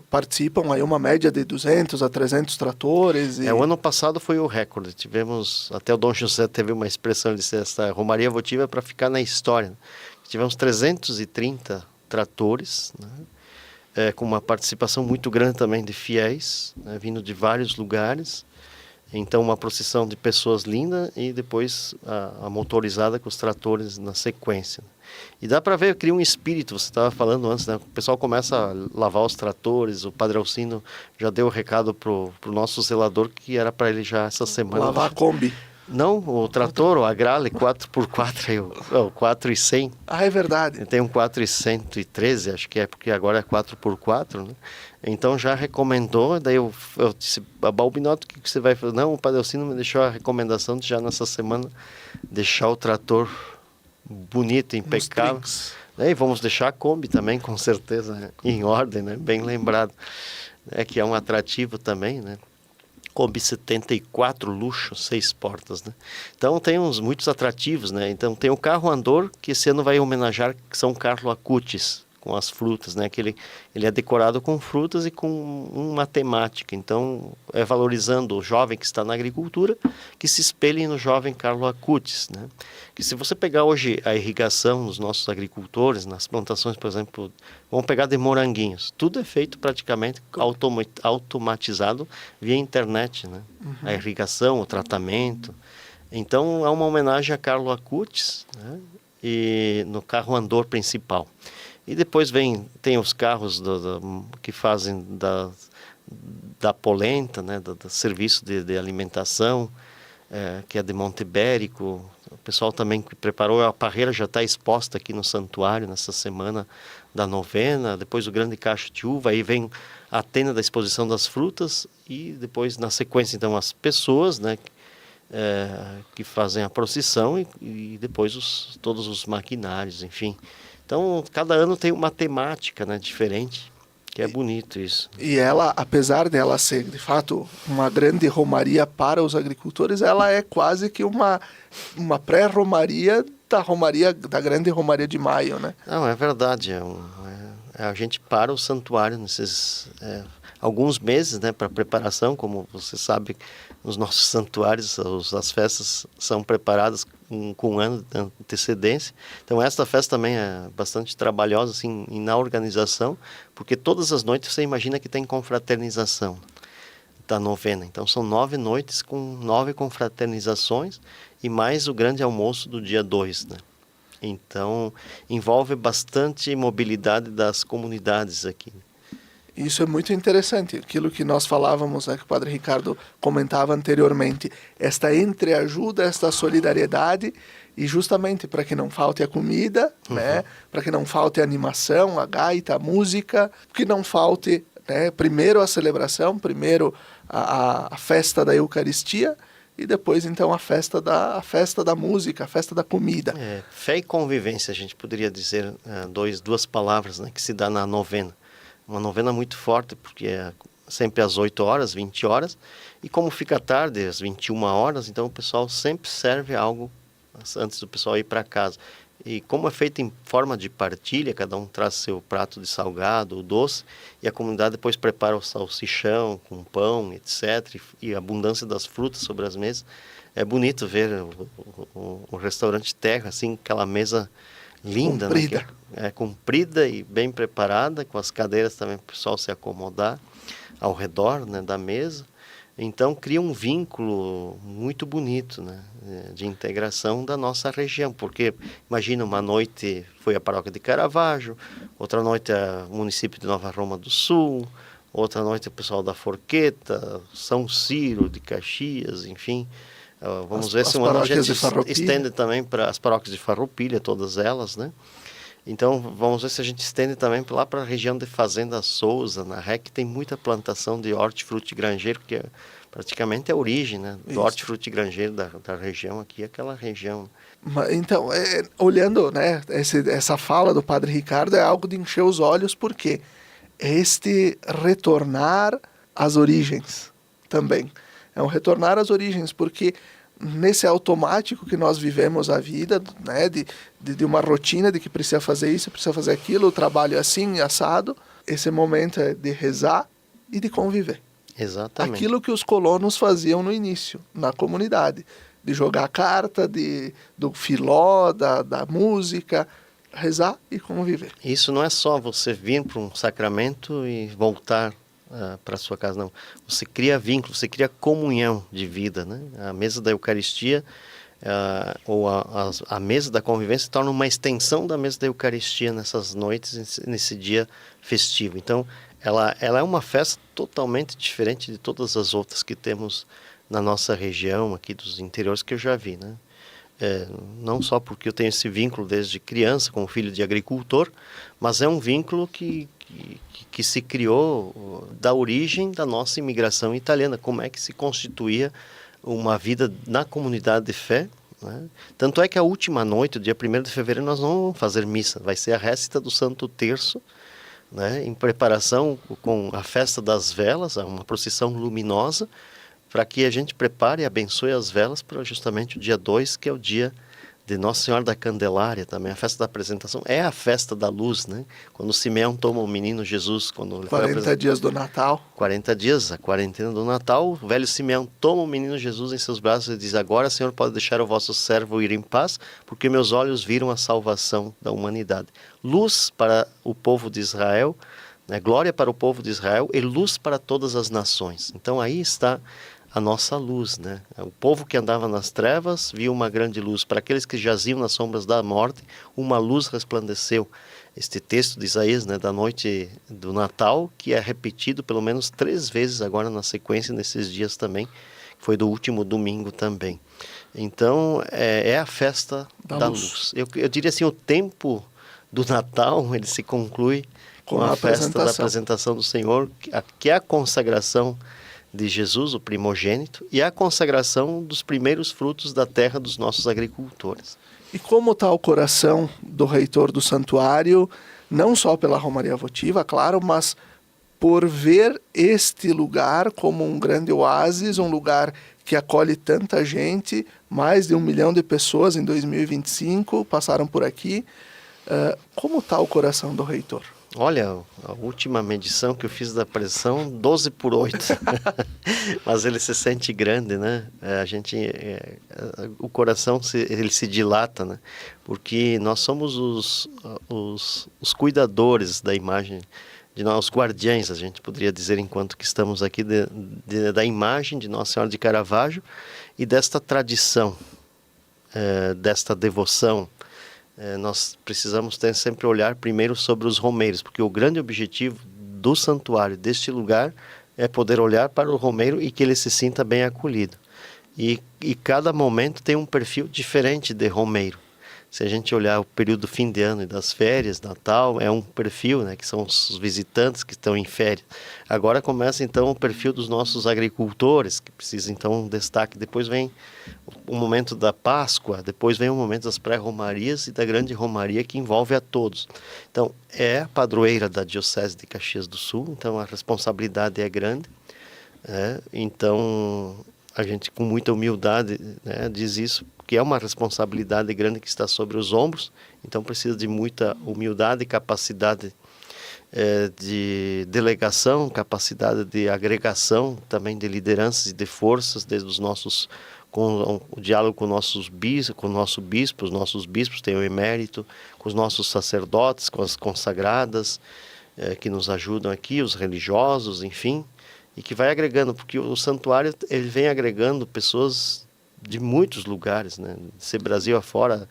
participam aí uma média de 200 a 300 tratores. O ano passado foi o recorde. Tivemos, até o Dom José teve uma expressão, ele disse, essa Romaria Votiva é para ficar na história. Tivemos 330 tratores, né? Com uma participação muito grande também de fiéis, né? Vindo de vários lugares. Então, uma procissão de pessoas linda e depois a motorizada com os tratores na sequência. E dá para ver, cria um espírito, você estava falando antes, né? O pessoal começa a lavar os tratores, o Padre Alcino já deu o recado pro nosso zelador que era para ele já essa semana. Lavar a Kombi. Não, o trator, o Agrale 4x4, o 4,100. Ah, é verdade. Tem um 4,113, acho que é, porque agora é 4x4, né? Então já recomendou, daí eu disse, Balbinoto, o que você vai fazer? Não, o Padre Alcino me deixou a recomendação de já nessa semana deixar o trator bonito, impecável. E vamos deixar a Kombi também, com certeza, né? Em ordem, né? Bem lembrado. Que é um atrativo também, né? Kombi 74 luxo, 6 portas, né? Então tem muitos atrativos, né? Então tem o carro Andor, que esse ano vai homenagear São Carlo Acutis, com as frutas, né? Que ele é decorado com frutas e com uma temática. Então, é valorizando o jovem que está na agricultura, que se espelhe no jovem Carlo Acutis, né? Que se você pegar hoje a irrigação dos nossos agricultores, nas plantações, por exemplo, vamos pegar de moranguinhos, tudo é feito praticamente automatizado via internet, né? A irrigação, o tratamento. Então, é uma homenagem a Carlo Acutis, né? E no carro Andor principal. E depois tem os carros que fazem da polenta, né, do serviço de alimentação, que é de Montebérico. O pessoal também que preparou, a parreira já está exposta aqui no santuário nessa semana da novena. Depois o grande cacho de uva, aí vem a tenda da exposição das frutas e depois na sequência então as pessoas, né, que fazem a procissão e depois todos os maquinários, enfim. Então, cada ano tem uma temática, né, diferente, que é bonito isso. E ela, apesar dela ser, de fato, uma grande romaria para os agricultores, ela é quase que uma pré-romaria da grande romaria de maio, né? Não, é verdade. A gente para o santuário nesses alguns meses, né, para preparação, como você sabe, nos nossos santuários as festas são preparadas com um ano de antecedência. Então esta festa também é bastante trabalhosa assim, na organização, porque todas as noites você imagina que tem confraternização da novena. Então são 9 noites com 9 confraternizações e mais o grande almoço do dia 2, né? Então envolve bastante mobilidade das comunidades aqui. Isso é muito interessante, aquilo que nós falávamos, que o Padre Ricardo comentava anteriormente, esta entreajuda, esta solidariedade, e justamente para que não falte a comida, né, para que não falte a animação, a gaita, a música, que não falte, né, primeiro a celebração, primeiro a festa da Eucaristia, e depois então a festa da música, a festa da comida. Fé e convivência, a gente poderia dizer duas palavras, né, que se dá na novena. Uma novena muito forte, porque é sempre às 8 horas, 20 horas, e como fica tarde, às 21 horas, então o pessoal sempre serve algo antes do pessoal ir para casa. E como é feito em forma de partilha, cada um traz seu prato de salgado, o doce, e a comunidade depois prepara o salsichão com pão, etc., e a abundância das frutas sobre as mesas. É bonito ver o restaurante Terra, assim, aquela mesa linda, comprida, né? Comprida e bem preparada, com as cadeiras também para o pessoal se acomodar ao redor, né, da mesa. Então cria um vínculo muito bonito, né, de integração da nossa região, porque imagina, uma noite foi a paróquia de Caravaggio, outra noite o município de Nova Roma do Sul, outra noite o pessoal da Forqueta, São Ciro de Caxias, enfim. Vamos ver se um ano a gente estende também para as paróquias de Farroupilha, todas elas, né? Então, vamos ver se a gente estende também lá para a região de Fazenda Souza, na REC, tem muita plantação de hortifruti granjeiro, que praticamente é a origem, né, do hortifruti granjeiro da região aqui, aquela região. Então, olhando, né, essa fala do Padre Ricardo é algo de encher os olhos, porque é este retornar às origens também. É um retornar às origens, porque nesse automático que nós vivemos a vida, né, de uma rotina de que precisa fazer isso, precisa fazer aquilo, o trabalho é assim, assado, esse momento é de rezar e de conviver. Exatamente. Aquilo que os colonos faziam no início, na comunidade, de jogar carta, do filó, da música, rezar e conviver. Isso não é só você vir para um sacramento e voltar para sua casa, não. Você cria vínculo, você cria comunhão de vida, né? A mesa da Eucaristia ou a mesa da convivência se torna uma extensão da mesa da Eucaristia nessas noites, nesse dia festivo. Então, ela é uma festa totalmente diferente de todas as outras que temos na nossa região, aqui dos interiores, que eu já vi, né? Não só porque eu tenho esse vínculo desde criança, como filho de agricultor, mas é um vínculo que se criou da origem da nossa imigração italiana, como é que se constituía uma vida na comunidade de fé, né? Tanto é que a última noite, o dia 1º de fevereiro, nós não vamos fazer missa, vai ser a récita do Santo Terço, né? Em preparação com a festa das velas, uma procissão luminosa, para que a gente prepare e abençoe as velas para justamente o dia 2, que é o dia de Nossa Senhora da Candelária também. A festa da apresentação é a festa da luz, né? Quando Simeão toma o menino Jesus, quando ele 40 dias do Natal. 40 dias, a quarentena do Natal, o velho Simeão toma o menino Jesus em seus braços e diz: agora, Senhor, pode deixar o vosso servo ir em paz, porque meus olhos viram a salvação da humanidade. Luz para o povo de Israel, né? Glória para o povo de Israel e luz para todas as nações. Então aí está a nossa luz, né? O povo que andava nas trevas viu uma grande luz. Para aqueles que jaziam nas sombras da morte, uma luz resplandeceu. Este texto de Isaías, né, da noite do Natal, que é repetido pelo menos 3 vezes agora na sequência, nesses dias também, foi do último domingo também. Então, é a festa da luz. Eu diria assim, o tempo do Natal, ele se conclui com a festa da apresentação do Senhor, que é a consagração de Jesus, o primogênito, e a consagração dos primeiros frutos da terra dos nossos agricultores. E como está o coração do reitor do santuário, não só pela Romaria Votiva, claro, mas por ver este lugar como um grande oásis, um lugar que acolhe tanta gente, mais de 1 milhão de pessoas em 2025 passaram por aqui. Como está o coração do reitor? Olha, a última medição que eu fiz da pressão, 12/8. Mas ele se sente grande, né? O coração ele se dilata, né? Porque nós somos os cuidadores da imagem, de nós, os guardiães, a gente poderia dizer, enquanto que estamos aqui, da imagem de Nossa Senhora de Caravaggio e desta tradição, desta devoção. Nós precisamos ter sempre olhar primeiro sobre os romeiros, porque o grande objetivo do santuário, deste lugar, é poder olhar para o romeiro e que ele se sinta bem acolhido. E cada momento tem um perfil diferente de romeiro. Se a gente olhar o período do fim de ano e das férias, Natal, é um perfil, né, que são os visitantes que estão em férias. Agora começa então o perfil dos nossos agricultores, que precisa então um destaque. Depois vem o momento da Páscoa, depois vem o momento das pré-romarias e da grande romaria, que envolve a todos. Então, é a padroeira da Diocese de Caxias do Sul, então a responsabilidade é grande. Então, a gente com muita humildade, né, diz isso, que é uma responsabilidade grande que está sobre os ombros, então precisa de muita humildade e capacidade de delegação, capacidade de agregação também de lideranças e de forças, desde os nossos, com o diálogo com nossos bispos, com o nosso bispo, os nossos bispos têm o emérito, com os nossos sacerdotes, com as consagradas que nos ajudam aqui, os religiosos, enfim. e que vai agregando, porque o santuário ele vem agregando pessoas de muitos lugares, né? Se Brasil afora,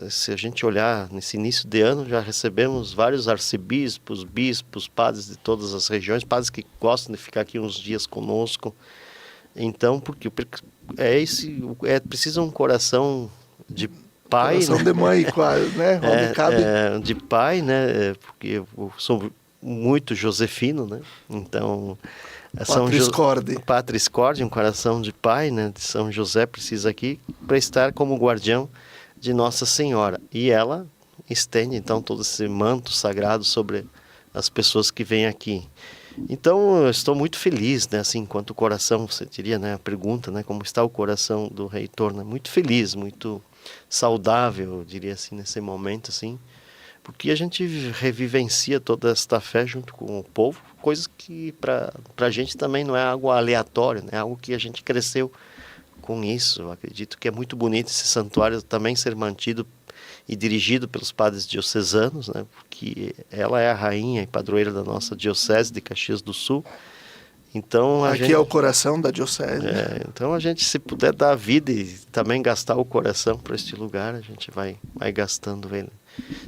se a gente olhar nesse início de ano, já recebemos vários arcebispos, bispos, padres de todas as regiões, padres que gostam de ficar aqui uns dias conosco. Então, porque precisa um coração de pai, coração, né? De mãe, quase, né? Onde cabe... de pai, né? Porque eu sou muito josefino, né? Então, Patris Corde, um coração de pai, né? De São José precisa aqui para estar como guardião de Nossa Senhora. E ela estende, então, todo esse manto sagrado sobre as pessoas que vêm aqui. Então, eu estou muito feliz, né? Assim, enquanto o coração, você diria, né? A pergunta, né? Como está o coração do reitor, né? Muito feliz, muito saudável, eu diria assim, nesse momento, assim. Porque a gente revivencia toda esta fé junto com o povo, coisas que para a gente também não é algo aleatório, né? É algo que a gente cresceu com isso. Eu acredito que é muito bonito esse santuário também ser mantido e dirigido pelos padres diocesanos, né? Porque ela é a rainha e padroeira da nossa diocese de Caxias do Sul. Então, aqui é o coração da diocese. Então a gente, se puder dar a vida e também gastar o coração para este lugar, a gente vai gastando ele.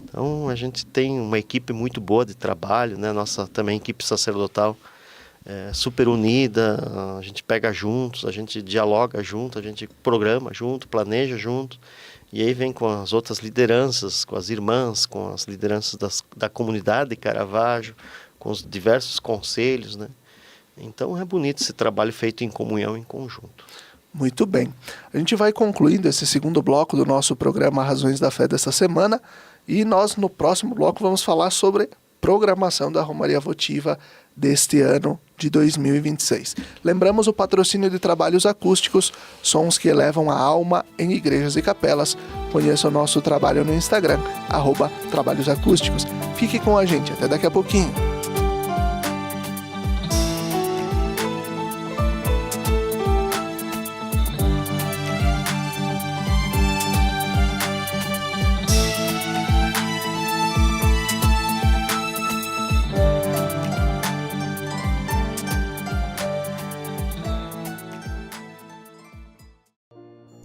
Então a gente tem uma equipe muito boa de trabalho, né? Nossa também equipe sacerdotal super unida, a gente pega juntos, a gente dialoga junto, a gente programa junto, planeja junto, e aí vem com as outras lideranças, com as irmãs, com as lideranças da comunidade de Caravaggio, com os diversos conselhos, né? Então é bonito esse trabalho feito em comunhão, em conjunto. Muito bem. A gente vai concluindo esse segundo bloco do nosso programa Razões da Fé desta semana, e nós no próximo bloco vamos falar sobre programação da Romaria Votiva deste ano de 2026. Lembramos o patrocínio de trabalhos acústicos, sons que elevam a alma em igrejas e capelas. Conheça o nosso trabalho no Instagram, @trabalhosacústicos. Fique com a gente, até daqui a pouquinho.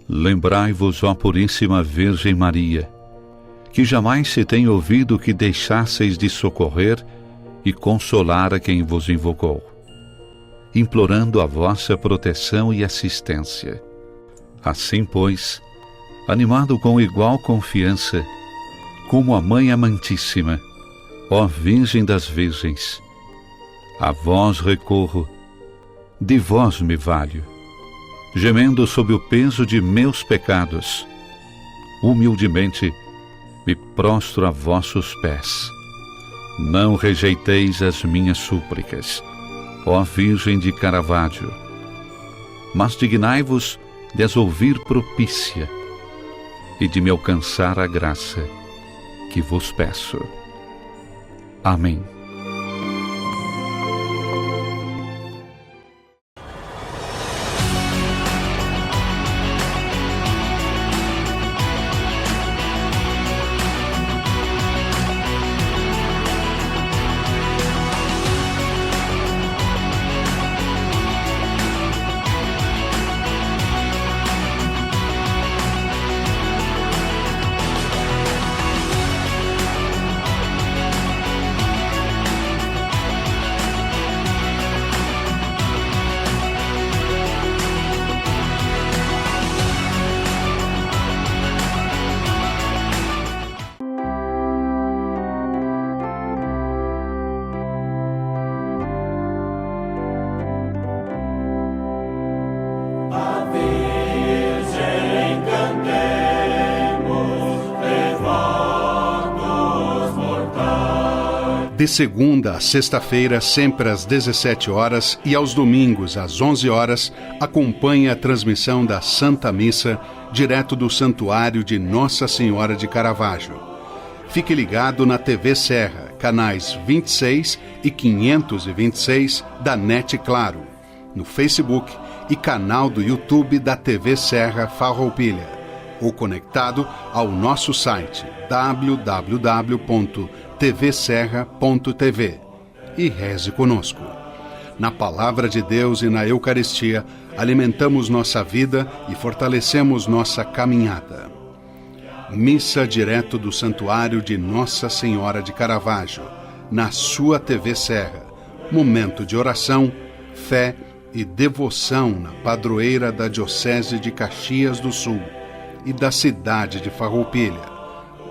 Lembrai-vos, ó Puríssima Virgem Maria, que jamais se tem ouvido que deixasseis de socorrer e consolar a quem vos invocou, implorando a vossa proteção e assistência. Assim, pois, animado com igual confiança, como a Mãe Amantíssima, ó Virgem das Virgens, a vós recorro, de vós me valho, gemendo sob o peso de meus pecados, humildemente me prostro a vossos pés. Não rejeiteis as minhas súplicas, ó Virgem de Caravaggio, mas dignai-vos de as ouvir propícia e de me alcançar a graça que vos peço. Amém. De segunda a sexta-feira, sempre às 17 horas e aos domingos às 11 horas, acompanhe a transmissão da Santa Missa, direto do Santuário de Nossa Senhora de Caravaggio. Fique ligado na TV Serra, canais 26 e 526 da NET Claro, no Facebook e canal do YouTube da TV Serra Farroupilha, ou conectado ao nosso site www.tvserra.tv e reze conosco. Na palavra de Deus e na Eucaristia, alimentamos nossa vida e fortalecemos nossa caminhada. Missa direto do Santuário de Nossa Senhora de Caravaggio, na sua TV Serra. Momento de oração, fé e devoção na padroeira da Diocese de Caxias do Sul e da cidade de Farroupilha.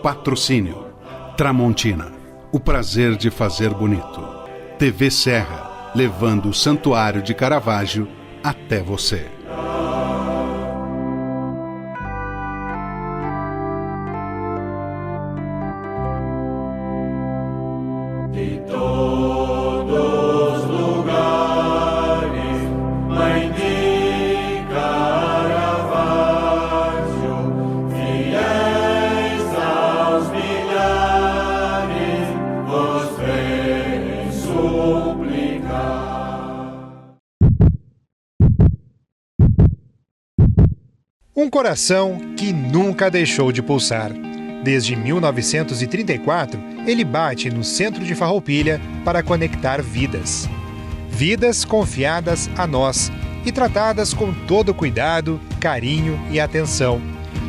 Patrocínio Tramontina, o prazer de fazer bonito. TV Serra, levando o Santuário de Caravaggio até você. De todos os lugares, Mãe de Caravaggio, fiéis aos milhares, vos vem suplicar. Um coração que nunca deixou de pulsar. Desde 1934, ele bate no centro de Farroupilha para conectar vidas. Vidas confiadas a nós e tratadas com todo cuidado, carinho e atenção.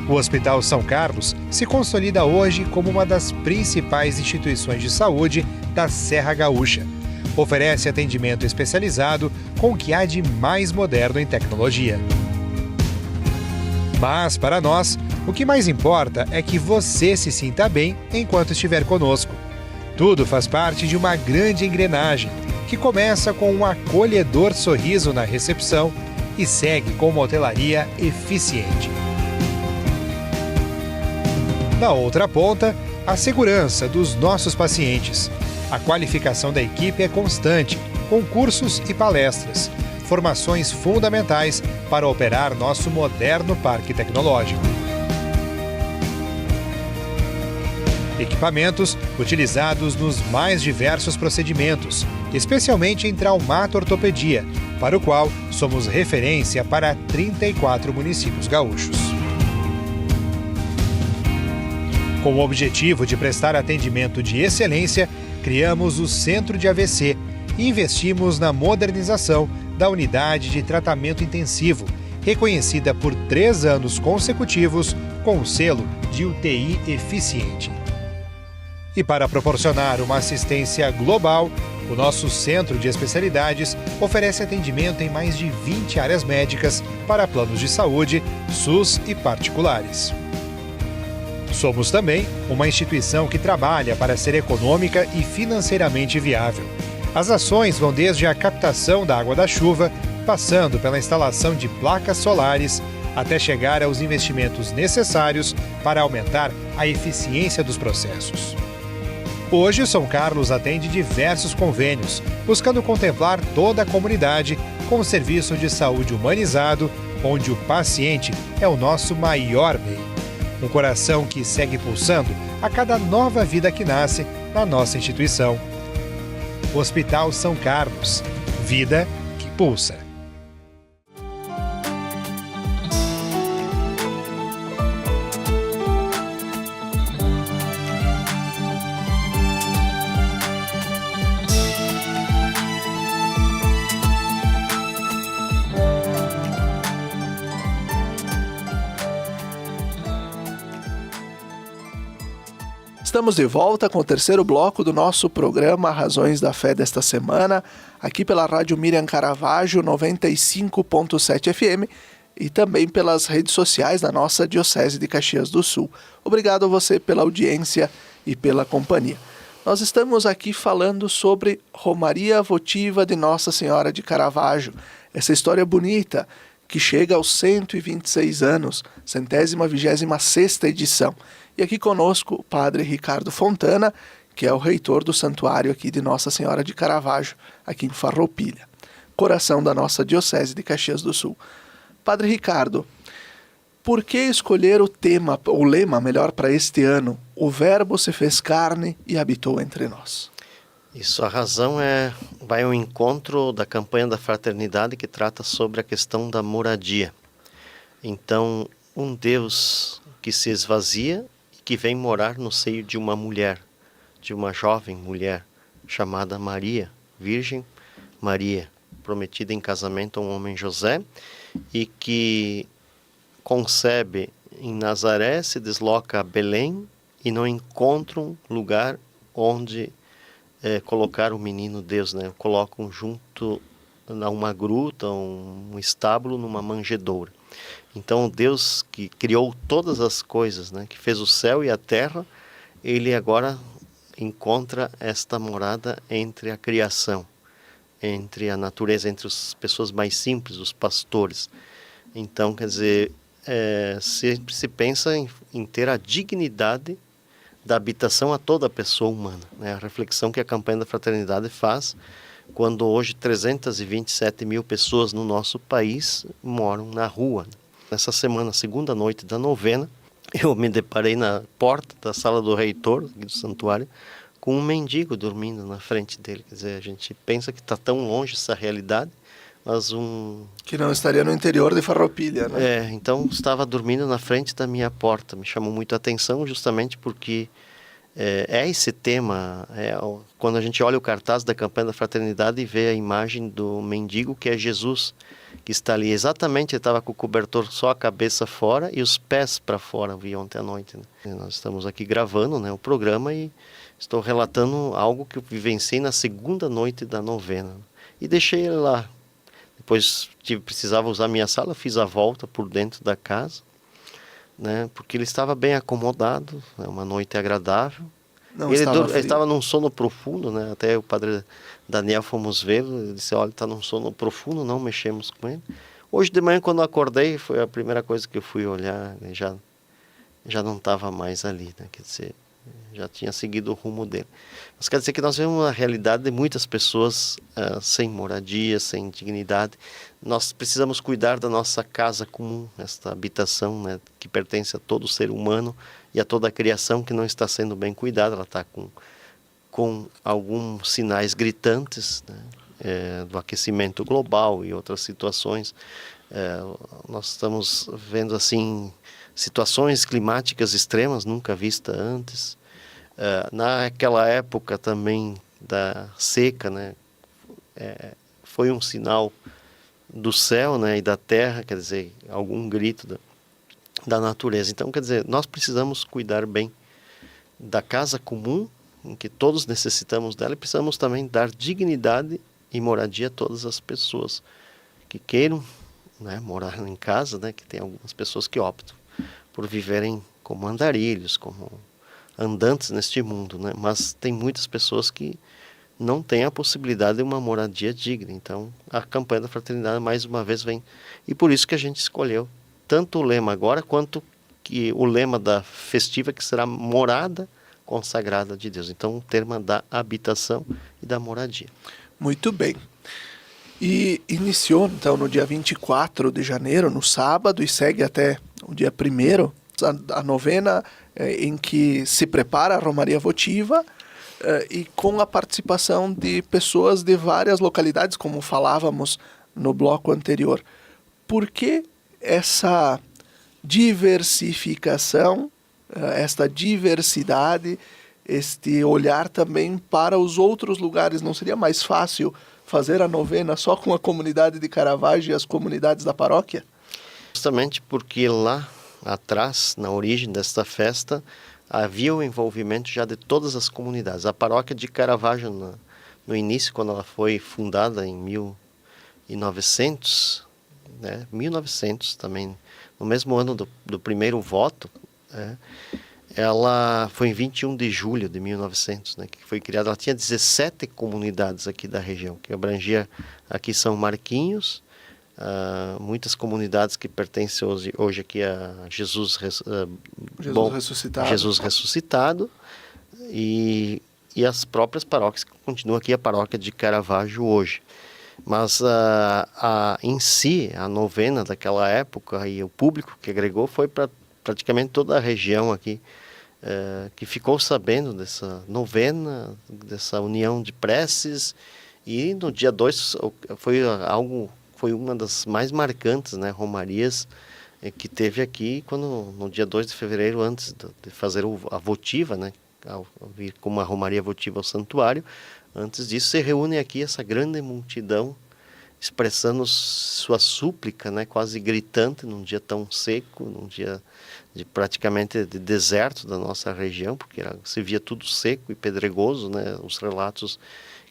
O Hospital São Carlos se consolida hoje como uma das principais instituições de saúde da Serra Gaúcha. Oferece atendimento especializado com o que há de mais moderno em tecnologia. Mas, para nós, o que mais importa é que você se sinta bem enquanto estiver conosco. Tudo faz parte de uma grande engrenagem, que começa com um acolhedor sorriso na recepção e segue com uma hotelaria eficiente. Na outra ponta, a segurança dos nossos pacientes. A qualificação da equipe é constante, com cursos e palestras, formações fundamentais para operar nosso moderno parque tecnológico. Equipamentos utilizados nos mais diversos procedimentos, especialmente em traumato-ortopedia, para o qual somos referência para 34 municípios gaúchos. Com o objetivo de prestar atendimento de excelência, criamos o Centro de AVC e investimos na modernização da unidade de tratamento intensivo, reconhecida por 3 anos consecutivos com o selo de UTI eficiente. E para proporcionar uma assistência global, o nosso Centro de Especialidades oferece atendimento em mais de 20 áreas médicas para planos de saúde, SUS e particulares. Somos também uma instituição que trabalha para ser econômica e financeiramente viável. As ações vão desde a captação da água da chuva, passando pela instalação de placas solares, até chegar aos investimentos necessários para aumentar a eficiência dos processos. Hoje, o São Carlos atende diversos convênios, buscando contemplar toda a comunidade com um serviço de saúde humanizado, onde o paciente é o nosso maior bem. Um coração que segue pulsando a cada nova vida que nasce na nossa instituição. Hospital São Carlos. Vida que pulsa. Estamos de volta com o terceiro bloco do nosso programa Razões da Fé desta semana, aqui pela Rádio Miriam Caravaggio 95.7 FM e também pelas redes sociais da nossa Diocese de Caxias do Sul. Obrigado a você pela audiência e pela companhia. Nós estamos aqui falando sobre Romaria Votiva de Nossa Senhora de Caravaggio, essa história bonita que chega aos 126 anos, 126ª edição. E aqui conosco o padre Ricardo Fontana, que é o reitor do santuário aqui de Nossa Senhora de Caravaggio, aqui em Farroupilha, coração da nossa Diocese de Caxias do Sul. Padre Ricardo, por que escolher o lema para este ano? O Verbo se fez carne e habitou entre nós. Isso, a razão vai ao encontro da campanha da fraternidade que trata sobre a questão da moradia. Então, um Deus que se esvazia e que vem morar no seio de uma mulher, de uma jovem mulher chamada Maria, Virgem Maria, prometida em casamento a um homem José, e que concebe em Nazaré, se desloca a Belém e não encontra um lugar onde colocar o menino Deus, né? Colocam junto a uma gruta, um estábulo, numa manjedoura. Então Deus que criou todas as coisas, né? Que fez o céu e a terra, ele agora encontra esta morada entre a criação, entre a natureza, entre as pessoas mais simples, os pastores. Então, quer dizer, sempre se pensa em ter a dignidade da habitação a toda a pessoa humana, né? A reflexão que a campanha da fraternidade faz quando hoje 327 mil pessoas no nosso país moram na rua. Nessa semana, segunda noite da novena, eu me deparei na porta da sala do reitor do santuário com um mendigo dormindo na frente dele. Quer dizer, a gente pensa que está tão longe essa realidade, mas que não estaria no interior de Farroupilha, né? Então estava dormindo na frente da minha porta. Me chamou muito a atenção justamente porque esse tema, quando a gente olha o cartaz da campanha da fraternidade e vê a imagem do mendigo, que é Jesus, que está ali. Exatamente, ele estava com o cobertor só a cabeça fora e os pés para fora, vi ontem à noite, né? Nós estamos aqui gravando, né, o programa, e estou relatando algo que eu vivenciei na segunda noite da novena. E deixei ele lá. Depois precisava usar minha sala, fiz a volta por dentro da casa, né, porque ele estava bem acomodado, né, uma noite agradável. Ele estava num sono profundo, né, até o padre Daniel fomos vê-lo, ele disse, olha, está num sono profundo, não mexemos com ele. Hoje de manhã, quando eu acordei, foi a primeira coisa que eu fui olhar, né, já não estava mais ali, né, quer dizer, já tinha seguido o rumo dele. Mas quer dizer que nós vemos uma realidade de muitas pessoas sem moradia, sem dignidade. Nós precisamos cuidar da nossa casa comum, esta habitação, né, que pertence a todo ser humano e a toda a criação que não está sendo bem cuidada. Ela está com alguns sinais gritantes, né, do aquecimento global e outras situações. Nós estamos vendo assim situações climáticas extremas nunca vistas antes. Naquela época também da seca, né, foi um sinal do céu, né, e da terra, quer dizer, algum grito da natureza. Então, quer dizer, nós precisamos cuidar bem da casa comum, em que todos necessitamos dela, e precisamos também dar dignidade e moradia a todas as pessoas que queiram, né, morar em casa, né, que tem algumas pessoas que optam por viverem como andarilhos, como andantes neste mundo, né? Mas tem muitas pessoas que não têm a possibilidade de uma moradia digna. Então, a campanha da fraternidade mais uma vez vem. E por isso que a gente escolheu tanto o lema agora, quanto que o lema da festiva, que será morada consagrada de Deus. Então, o tema da habitação e da moradia. Muito bem. E iniciou, então, no dia 24 de janeiro, no sábado, e segue até o dia 1º, a novena em que se prepara a Romaria Votiva, e com a participação de pessoas de várias localidades, como falávamos no bloco anterior. Por que essa diversificação, esta diversidade, este olhar também para os outros lugares? Não seria mais fácil fazer a novena só com a comunidade de Caravaggio e as comunidades da paróquia? Justamente porque lá atrás, na origem desta festa, havia o envolvimento já de todas as comunidades. A paróquia de Caravaggio, no início, quando ela foi fundada em 1900, né, 1900 também, no mesmo ano do primeiro voto, ela foi em 21 de julho de 1900, né, que foi criada. Ela tinha 17 comunidades aqui da região, que abrangia aqui São Marquinhos, muitas comunidades que pertencem hoje aqui a Jesus ressuscitado, e as próprias paróquias que continuam aqui, a paróquia de Caravaggio hoje. Mas em si, a novena daquela época e o público que agregou foi para praticamente toda a região aqui, que ficou sabendo dessa novena, dessa união de preces. E no dia 2 foi uma das mais marcantes, né, romarias que teve aqui, quando no dia 2 de fevereiro, antes de fazer a votiva, né, ao vir com uma romaria votiva ao santuário, antes disso se reúne aqui essa grande multidão expressando sua súplica, né, quase gritante, num dia tão seco, num dia praticamente de deserto da nossa região, porque se via tudo seco e pedregoso, né, os relatos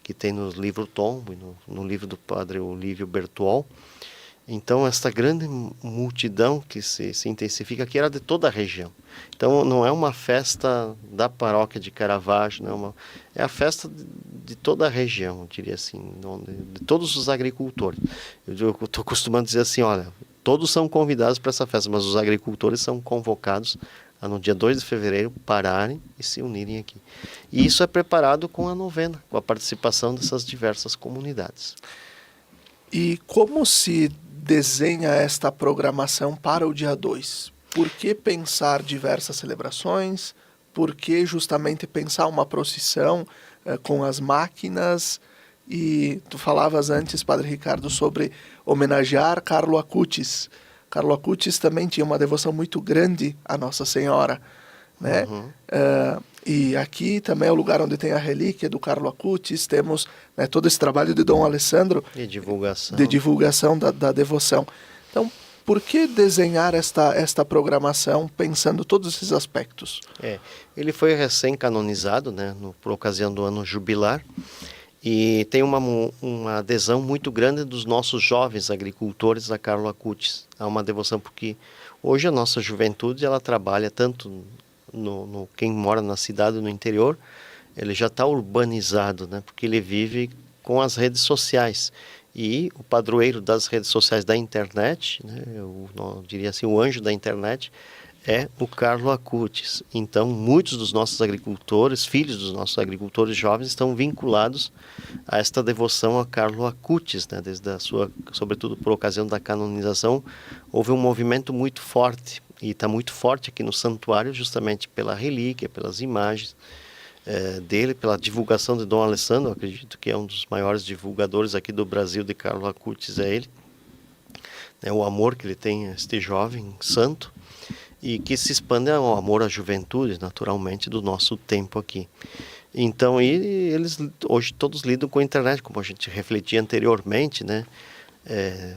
que tem no livro Tombo e no livro do padre Olívio Bertuol. Então, esta grande multidão que se intensifica aqui era de toda a região. Então, não é uma festa da paróquia de Caravaggio, é a festa de toda a região, eu diria assim, de todos os agricultores. Eu estou acostumando a dizer assim, olha, todos são convidados para essa festa, mas os agricultores são convocados a, no dia 2 de fevereiro, pararem e se unirem aqui. E isso é preparado com a novena, com a participação dessas diversas comunidades. E como se desenha esta programação para o dia 2? Por que pensar diversas celebrações? Por que justamente pensar uma procissão com as máquinas? E tu falavas antes, Padre Ricardo, sobre homenagear Carlo Acutis. Carlo Acutis também tinha uma devoção muito grande à Nossa Senhora, né? E aqui também é o lugar onde tem a relíquia do Carlo Acutis, temos, né, todo esse trabalho de Dom Alessandro de divulgação da devoção. Então, por que desenhar esta programação pensando todos esses aspectos? Ele foi recém-canonizado, né, por ocasião do ano jubilar, e tem uma adesão muito grande dos nossos jovens agricultores a Carlo Acutis. Há uma devoção porque hoje a nossa juventude ela trabalha tanto no quem mora na cidade no interior, ele já está urbanizado, né? Porque ele vive com as redes sociais. E o padroeiro das redes sociais da internet, né? Eu diria assim, o anjo da internet, é o Carlo Acutis. Então, muitos dos nossos agricultores, filhos dos nossos agricultores jovens, estão vinculados a esta devoção a Carlo Acutis, né? Desde a sua, sobretudo por ocasião da canonização, houve um movimento muito forte. E está muito forte aqui no santuário, justamente pela relíquia, pelas imagens dele, pela divulgação de Dom Alessandro. Eu acredito que é um dos maiores divulgadores aqui do Brasil de Carlo Acutis, é ele. O amor que ele tem a este jovem santo e que se expande ao amor à juventude, naturalmente, do nosso tempo aqui. Então, eles hoje todos lidam com a internet, como a gente refletia anteriormente, né?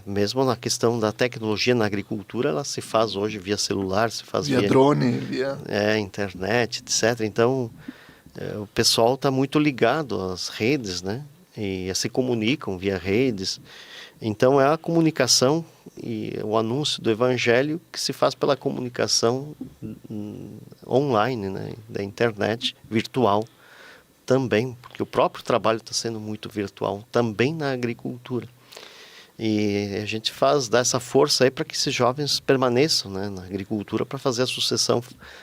Mesmo na questão da tecnologia na agricultura, ela se faz hoje via celular, se faz via drone, via internet, etc. Então, o pessoal está muito ligado às redes, né? E se comunicam via redes. Então, é a comunicação e o anúncio do Evangelho que se faz pela comunicação online, né? Da internet, virtual também, porque o próprio trabalho está sendo muito virtual, também na agricultura. E a gente dá essa força aí para que esses jovens permaneçam, né, na agricultura para fazer a sucessão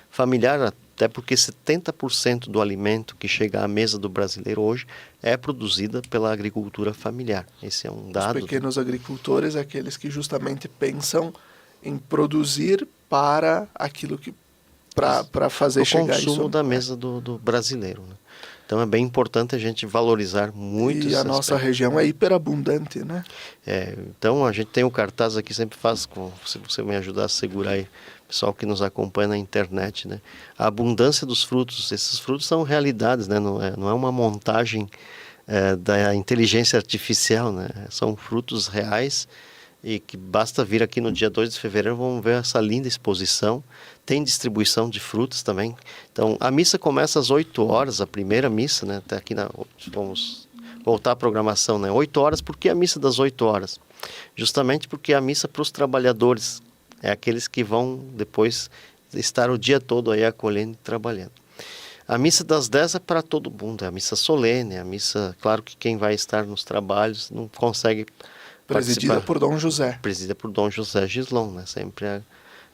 familiar, até porque 70% do alimento que chega à mesa do brasileiro hoje é produzida pela agricultura familiar. Esse é um dado. Os pequenos agricultores, aqueles que justamente pensam em produzir para aquilo que para fazer chegar isso. O consumo da mesa do brasileiro, né? Então é bem importante a gente valorizar muito e a nossa região é hiperabundante, né? Então a gente tem o cartaz aqui, sempre faz, se você me ajudar a segurar aí, pessoal que nos acompanha na internet, né? A abundância dos frutos, esses frutos são realidades, né? Não é uma montagem da inteligência artificial, né? São frutos reais e que basta vir aqui no dia 2 de fevereiro, vamos ver essa linda exposição. Tem distribuição de frutas também. Então, a missa começa às 8 horas, a primeira missa, né? Até aqui vamos voltar à programação, né? 8 horas, por que a missa das 8 horas? Justamente porque é a missa para os trabalhadores, é aqueles que vão depois estar o dia todo aí acolhendo e trabalhando. A missa das 10 é para todo mundo, é a missa solene, é a missa, claro que quem vai estar nos trabalhos não consegue presidida participar. Por Dom José. Presidida por Dom José Gislon, né? Sempre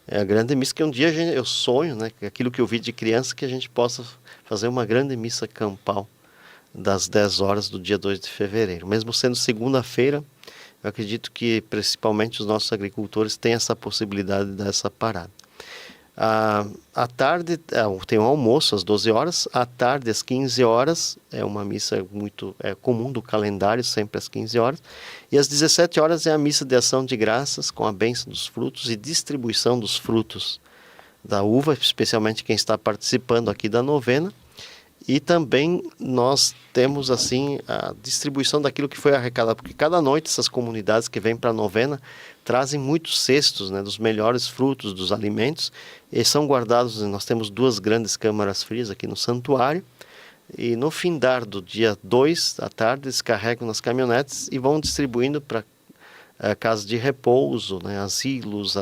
é a grande missa que um dia eu sonho, né? Aquilo que eu vi de criança, que a gente possa fazer uma grande missa campal das 10 horas do dia 2 de fevereiro. Mesmo sendo segunda-feira, eu acredito que principalmente os nossos agricultores têm essa possibilidade dessa parada. À tarde tem um almoço às 12 horas, à tarde às 15 horas, é uma missa muito comum do calendário, sempre às 15 horas, e às 17 horas é a missa de ação de graças com a bênção dos frutos e distribuição dos frutos da uva, especialmente quem está participando aqui da novena, E também nós temos assim a distribuição daquilo que foi arrecadado, porque cada noite essas comunidades que vêm para a novena trazem muitos cestos, né, dos melhores frutos, dos alimentos, e são guardados. Nós temos 2 grandes câmaras frias aqui no santuário, e no findar do dia 2 à tarde eles carregam nas caminhonetes e vão distribuindo para casas de repouso, né, asilos,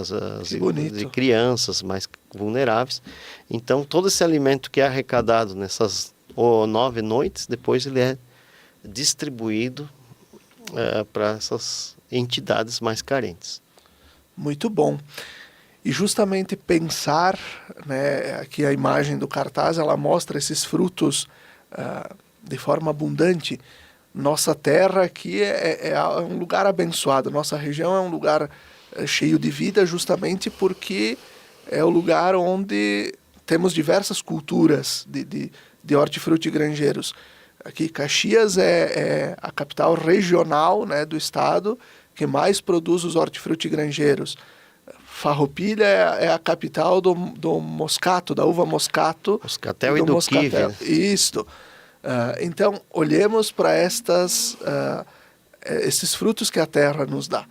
de crianças mais vulneráveis. Então todo esse alimento que é arrecadado nessas 9 noites, depois ele é distribuído para essas entidades mais carentes. Muito bom. E justamente pensar, né, aqui a imagem do cartaz, ela mostra esses frutos de forma abundante. Nossa terra aqui é um lugar abençoado, nossa região é um lugar cheio de vida, justamente porque é o lugar onde temos diversas culturas de hortifrutigranjeiros. Aqui Caxias é a capital regional, né, do estado que mais produz os hortifrutigranjeiros. Farroupilha é a capital do moscato, da uva moscato. Moscatel e do kiwi. Isto. Então, olhemos para esses frutos que a terra nos dá.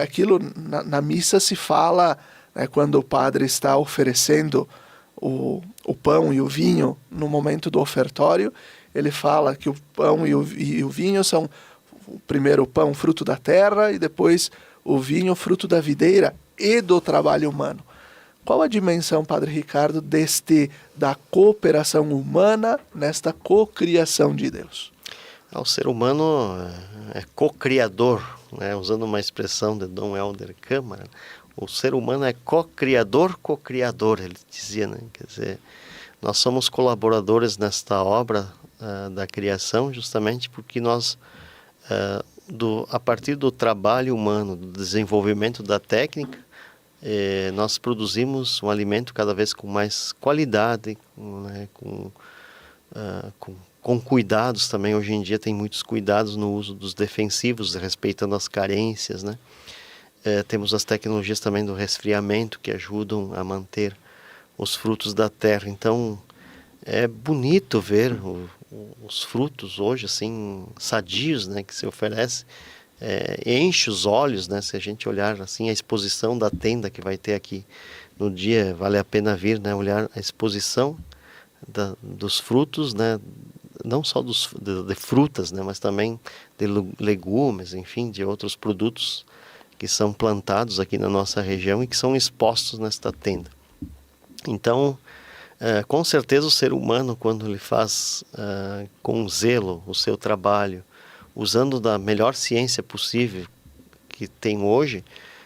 Aquilo na missa se fala, né, quando o padre está oferecendo o pão e o vinho no momento do ofertório, ele fala que o pão e o vinho são primeiro o pão, fruto da terra, e depois o vinho, fruto da videira e do trabalho humano. Qual a dimensão, Padre Ricardo, da cooperação humana nesta cocriação de Deus? O ser humano é co-criador, né? Usando uma expressão de Dom Helder Câmara, o ser humano é co-criador, ele dizia, né? Quer dizer, nós somos colaboradores nesta obra da criação, justamente porque nós, a partir do trabalho humano, do desenvolvimento da técnica, nós produzimos um alimento cada vez com mais qualidade, né, com cuidados também. Hoje em dia tem muitos cuidados no uso dos defensivos, respeitando as carências, né? Temos as tecnologias também do resfriamento que ajudam a manter os frutos da terra. Então é bonito ver os frutos hoje assim sadios, né, que se oferece. Enche os olhos, né? Se a gente olhar assim a exposição da tenda que vai ter aqui no dia, vale a pena vir, né? Olhar a exposição dos frutos, né? Não só de frutas, né? Mas também de legumes, enfim, de outros produtos que são plantados aqui na nossa região e que são expostos nesta tenda. Então, com certeza o ser humano, quando ele faz com zelo o seu trabalho, usando da melhor ciência possível que tem hoje,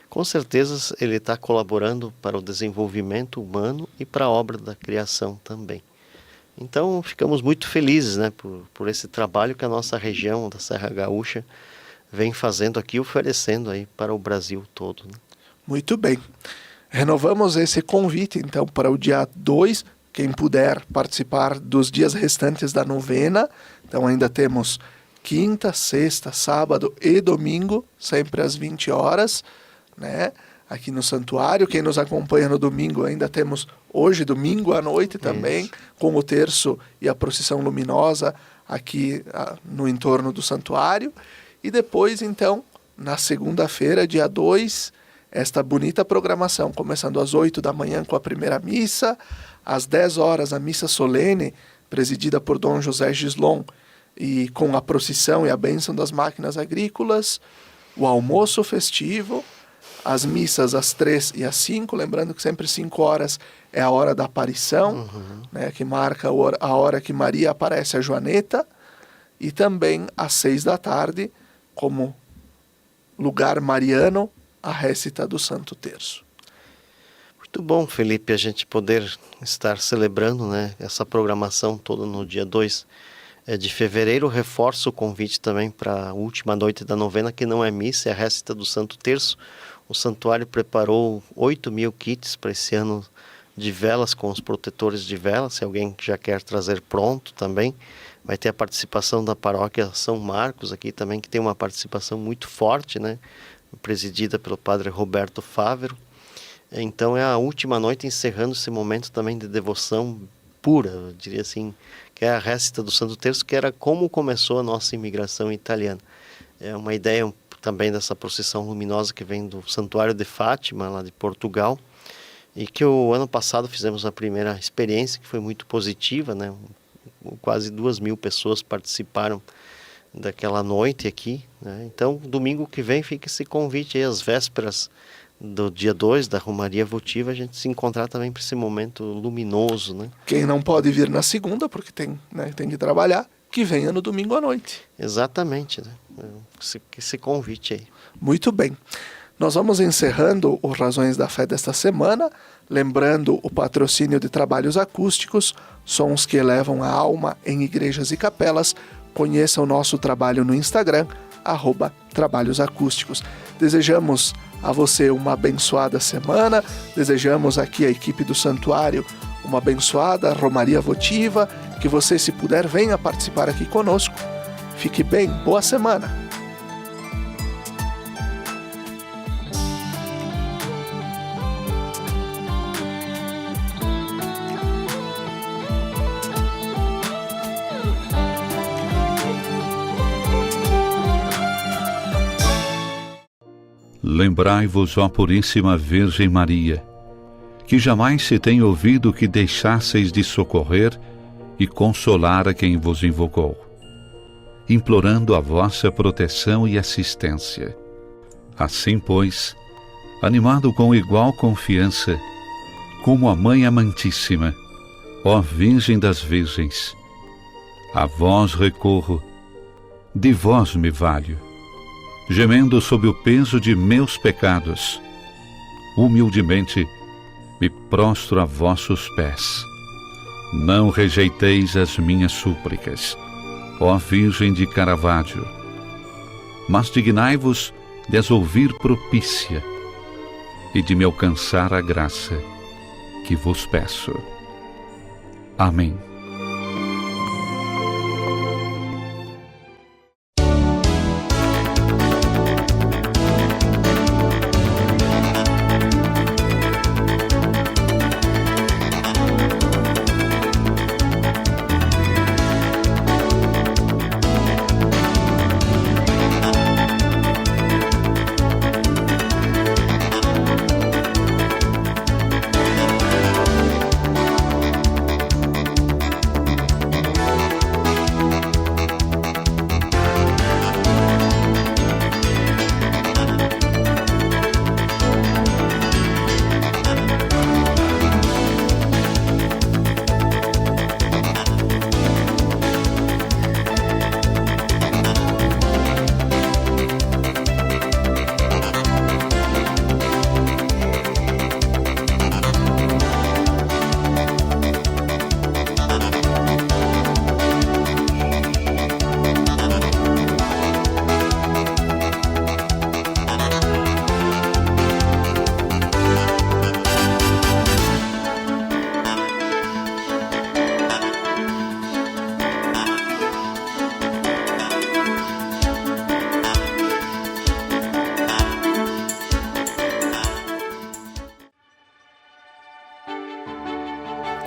com certeza ele está colaborando para o desenvolvimento humano e para a obra da criação também. Então ficamos muito felizes, né, por esse trabalho que a nossa região da Serra Gaúcha vem fazendo aqui, oferecendo aí para o Brasil todo, né? Muito bem. Renovamos esse convite então para o dia 2, quem puder participar dos dias restantes da novena. Então ainda temos quinta, sexta, sábado e domingo, sempre às 20 horas, né? Aqui no santuário. Quem nos acompanha no domingo, ainda temos hoje, domingo à noite também, com o terço e a procissão luminosa aqui no entorno do santuário. E depois, então, na segunda-feira, dia 2, esta bonita programação, começando às 8 da manhã com a primeira missa, às 10 horas a missa solene, presidida por Dom José Gislon, e com a procissão e a bênção das máquinas agrícolas, o almoço festivo, as missas às 3 e às 5, lembrando que sempre 5 horas é a hora da aparição, né, que marca a hora que Maria aparece a Joaneta, e também às 6 da tarde, como lugar mariano, a récita do Santo Terço. Muito bom, Felipe, a gente poder estar celebrando, né, essa programação toda no dia 2 de fevereiro. Reforço o convite também para a última noite da novena, que não é missa, é a récita do Santo Terço. O santuário preparou 8.000 kits para esse ano de velas com os protetores de velas. Se alguém já quer trazer pronto também, vai ter a participação da paróquia São Marcos aqui também, que tem uma participação muito forte, né, presidida pelo padre Roberto Fávero. Então é a última noite, encerrando esse momento também de devoção pura, eu diria assim, que é a récita do Santo Terço, que era como começou a nossa imigração italiana. É uma ideia também dessa procissão luminosa que vem do Santuário de Fátima, lá de Portugal, e que o ano passado fizemos a primeira experiência, que foi muito positiva, né? Quase 2.000 pessoas participaram daquela noite aqui, né? Então, domingo que vem fica esse convite aí, às vésperas do dia 2 da Romaria Votiva, a gente se encontrar também para esse momento luminoso, né? Quem não pode vir na segunda, porque tem que trabalhar, que venha no domingo à noite. Exatamente, né? Esse convite aí. Muito bem. Nós vamos encerrando o Razões da Fé desta semana, lembrando o patrocínio de trabalhos acústicos, sons que elevam a alma em igrejas e capelas. Conheça o nosso trabalho no Instagram, @trabalhosacústicos. Desejamos a você uma abençoada semana, desejamos aqui à equipe do Santuário uma abençoada Romaria Votiva, que você, se puder, venha participar aqui conosco. Fique bem, boa semana! Lembrai-vos, ó Puríssima Virgem Maria, que jamais se tem ouvido que deixasseis de socorrer e consolar a quem vos invocou, implorando a vossa proteção e assistência. Assim, pois, animado com igual confiança, como a Mãe Amantíssima, ó Virgem das Virgens, a vós recorro, de vós me valho, gemendo sob o peso de meus pecados, humildemente me prostro a vossos pés. Não rejeiteis as minhas súplicas, ó Virgem de Caravaggio, mas dignai-vos de as ouvir propícia e de me alcançar a graça que vos peço. Amém.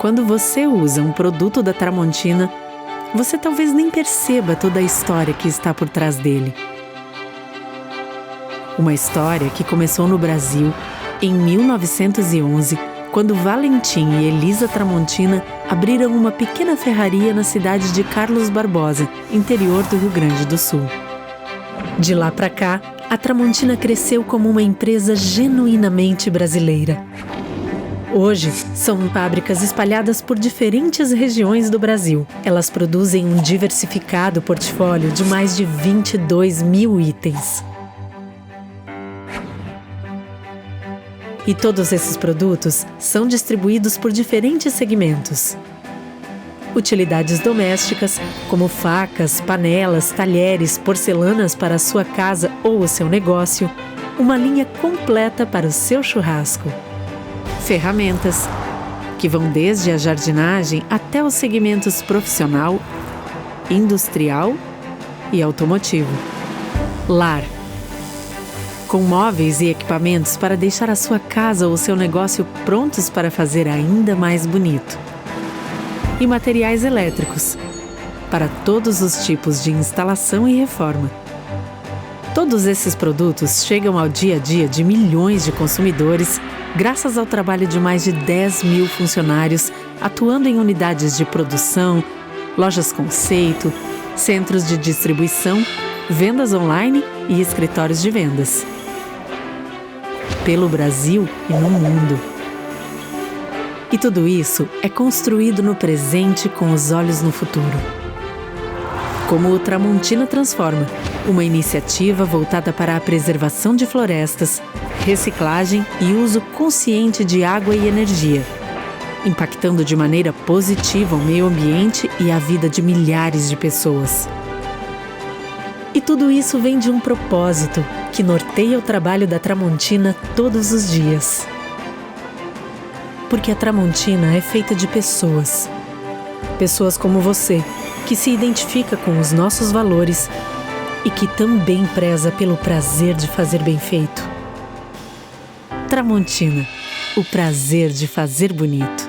Quando você usa um produto da Tramontina, você talvez nem perceba toda a história que está por trás dele. Uma história que começou no Brasil em 1911, quando Valentim e Elisa Tramontina abriram uma pequena ferraria na cidade de Carlos Barbosa, interior do Rio Grande do Sul. De lá para cá, a Tramontina cresceu como uma empresa genuinamente brasileira. Hoje, são fábricas espalhadas por diferentes regiões do Brasil. Elas produzem um diversificado portfólio de mais de 22 mil itens. E todos esses produtos são distribuídos por diferentes segmentos. Utilidades domésticas, como facas, panelas, talheres, porcelanas para a sua casa ou o seu negócio, uma linha completa para o seu churrasco. Ferramentas, que vão desde a jardinagem até os segmentos profissional, industrial e automotivo. Lar, com móveis e equipamentos para deixar a sua casa ou seu negócio prontos para fazer ainda mais bonito. e materiais elétricos, para todos os tipos de instalação e reforma. Todos esses produtos chegam ao dia a dia de milhões de consumidores graças ao trabalho de mais de 10 mil funcionários atuando em unidades de produção, lojas conceito, centros de distribuição, vendas online e escritórios de vendas. Pelo Brasil e no mundo. E tudo isso é construído no presente com os olhos no futuro. Como o Tramontina Transforma, uma iniciativa voltada para a preservação de florestas, reciclagem e uso consciente de água e energia, impactando de maneira positiva o meio ambiente e a vida de milhares de pessoas. E tudo isso vem de um propósito que norteia o trabalho da Tramontina todos os dias. Porque a Tramontina é feita de pessoas. Pessoas como você, que se identifica com os nossos valores e que também preza pelo prazer de fazer bem feito. Tramontina, o prazer de fazer bonito.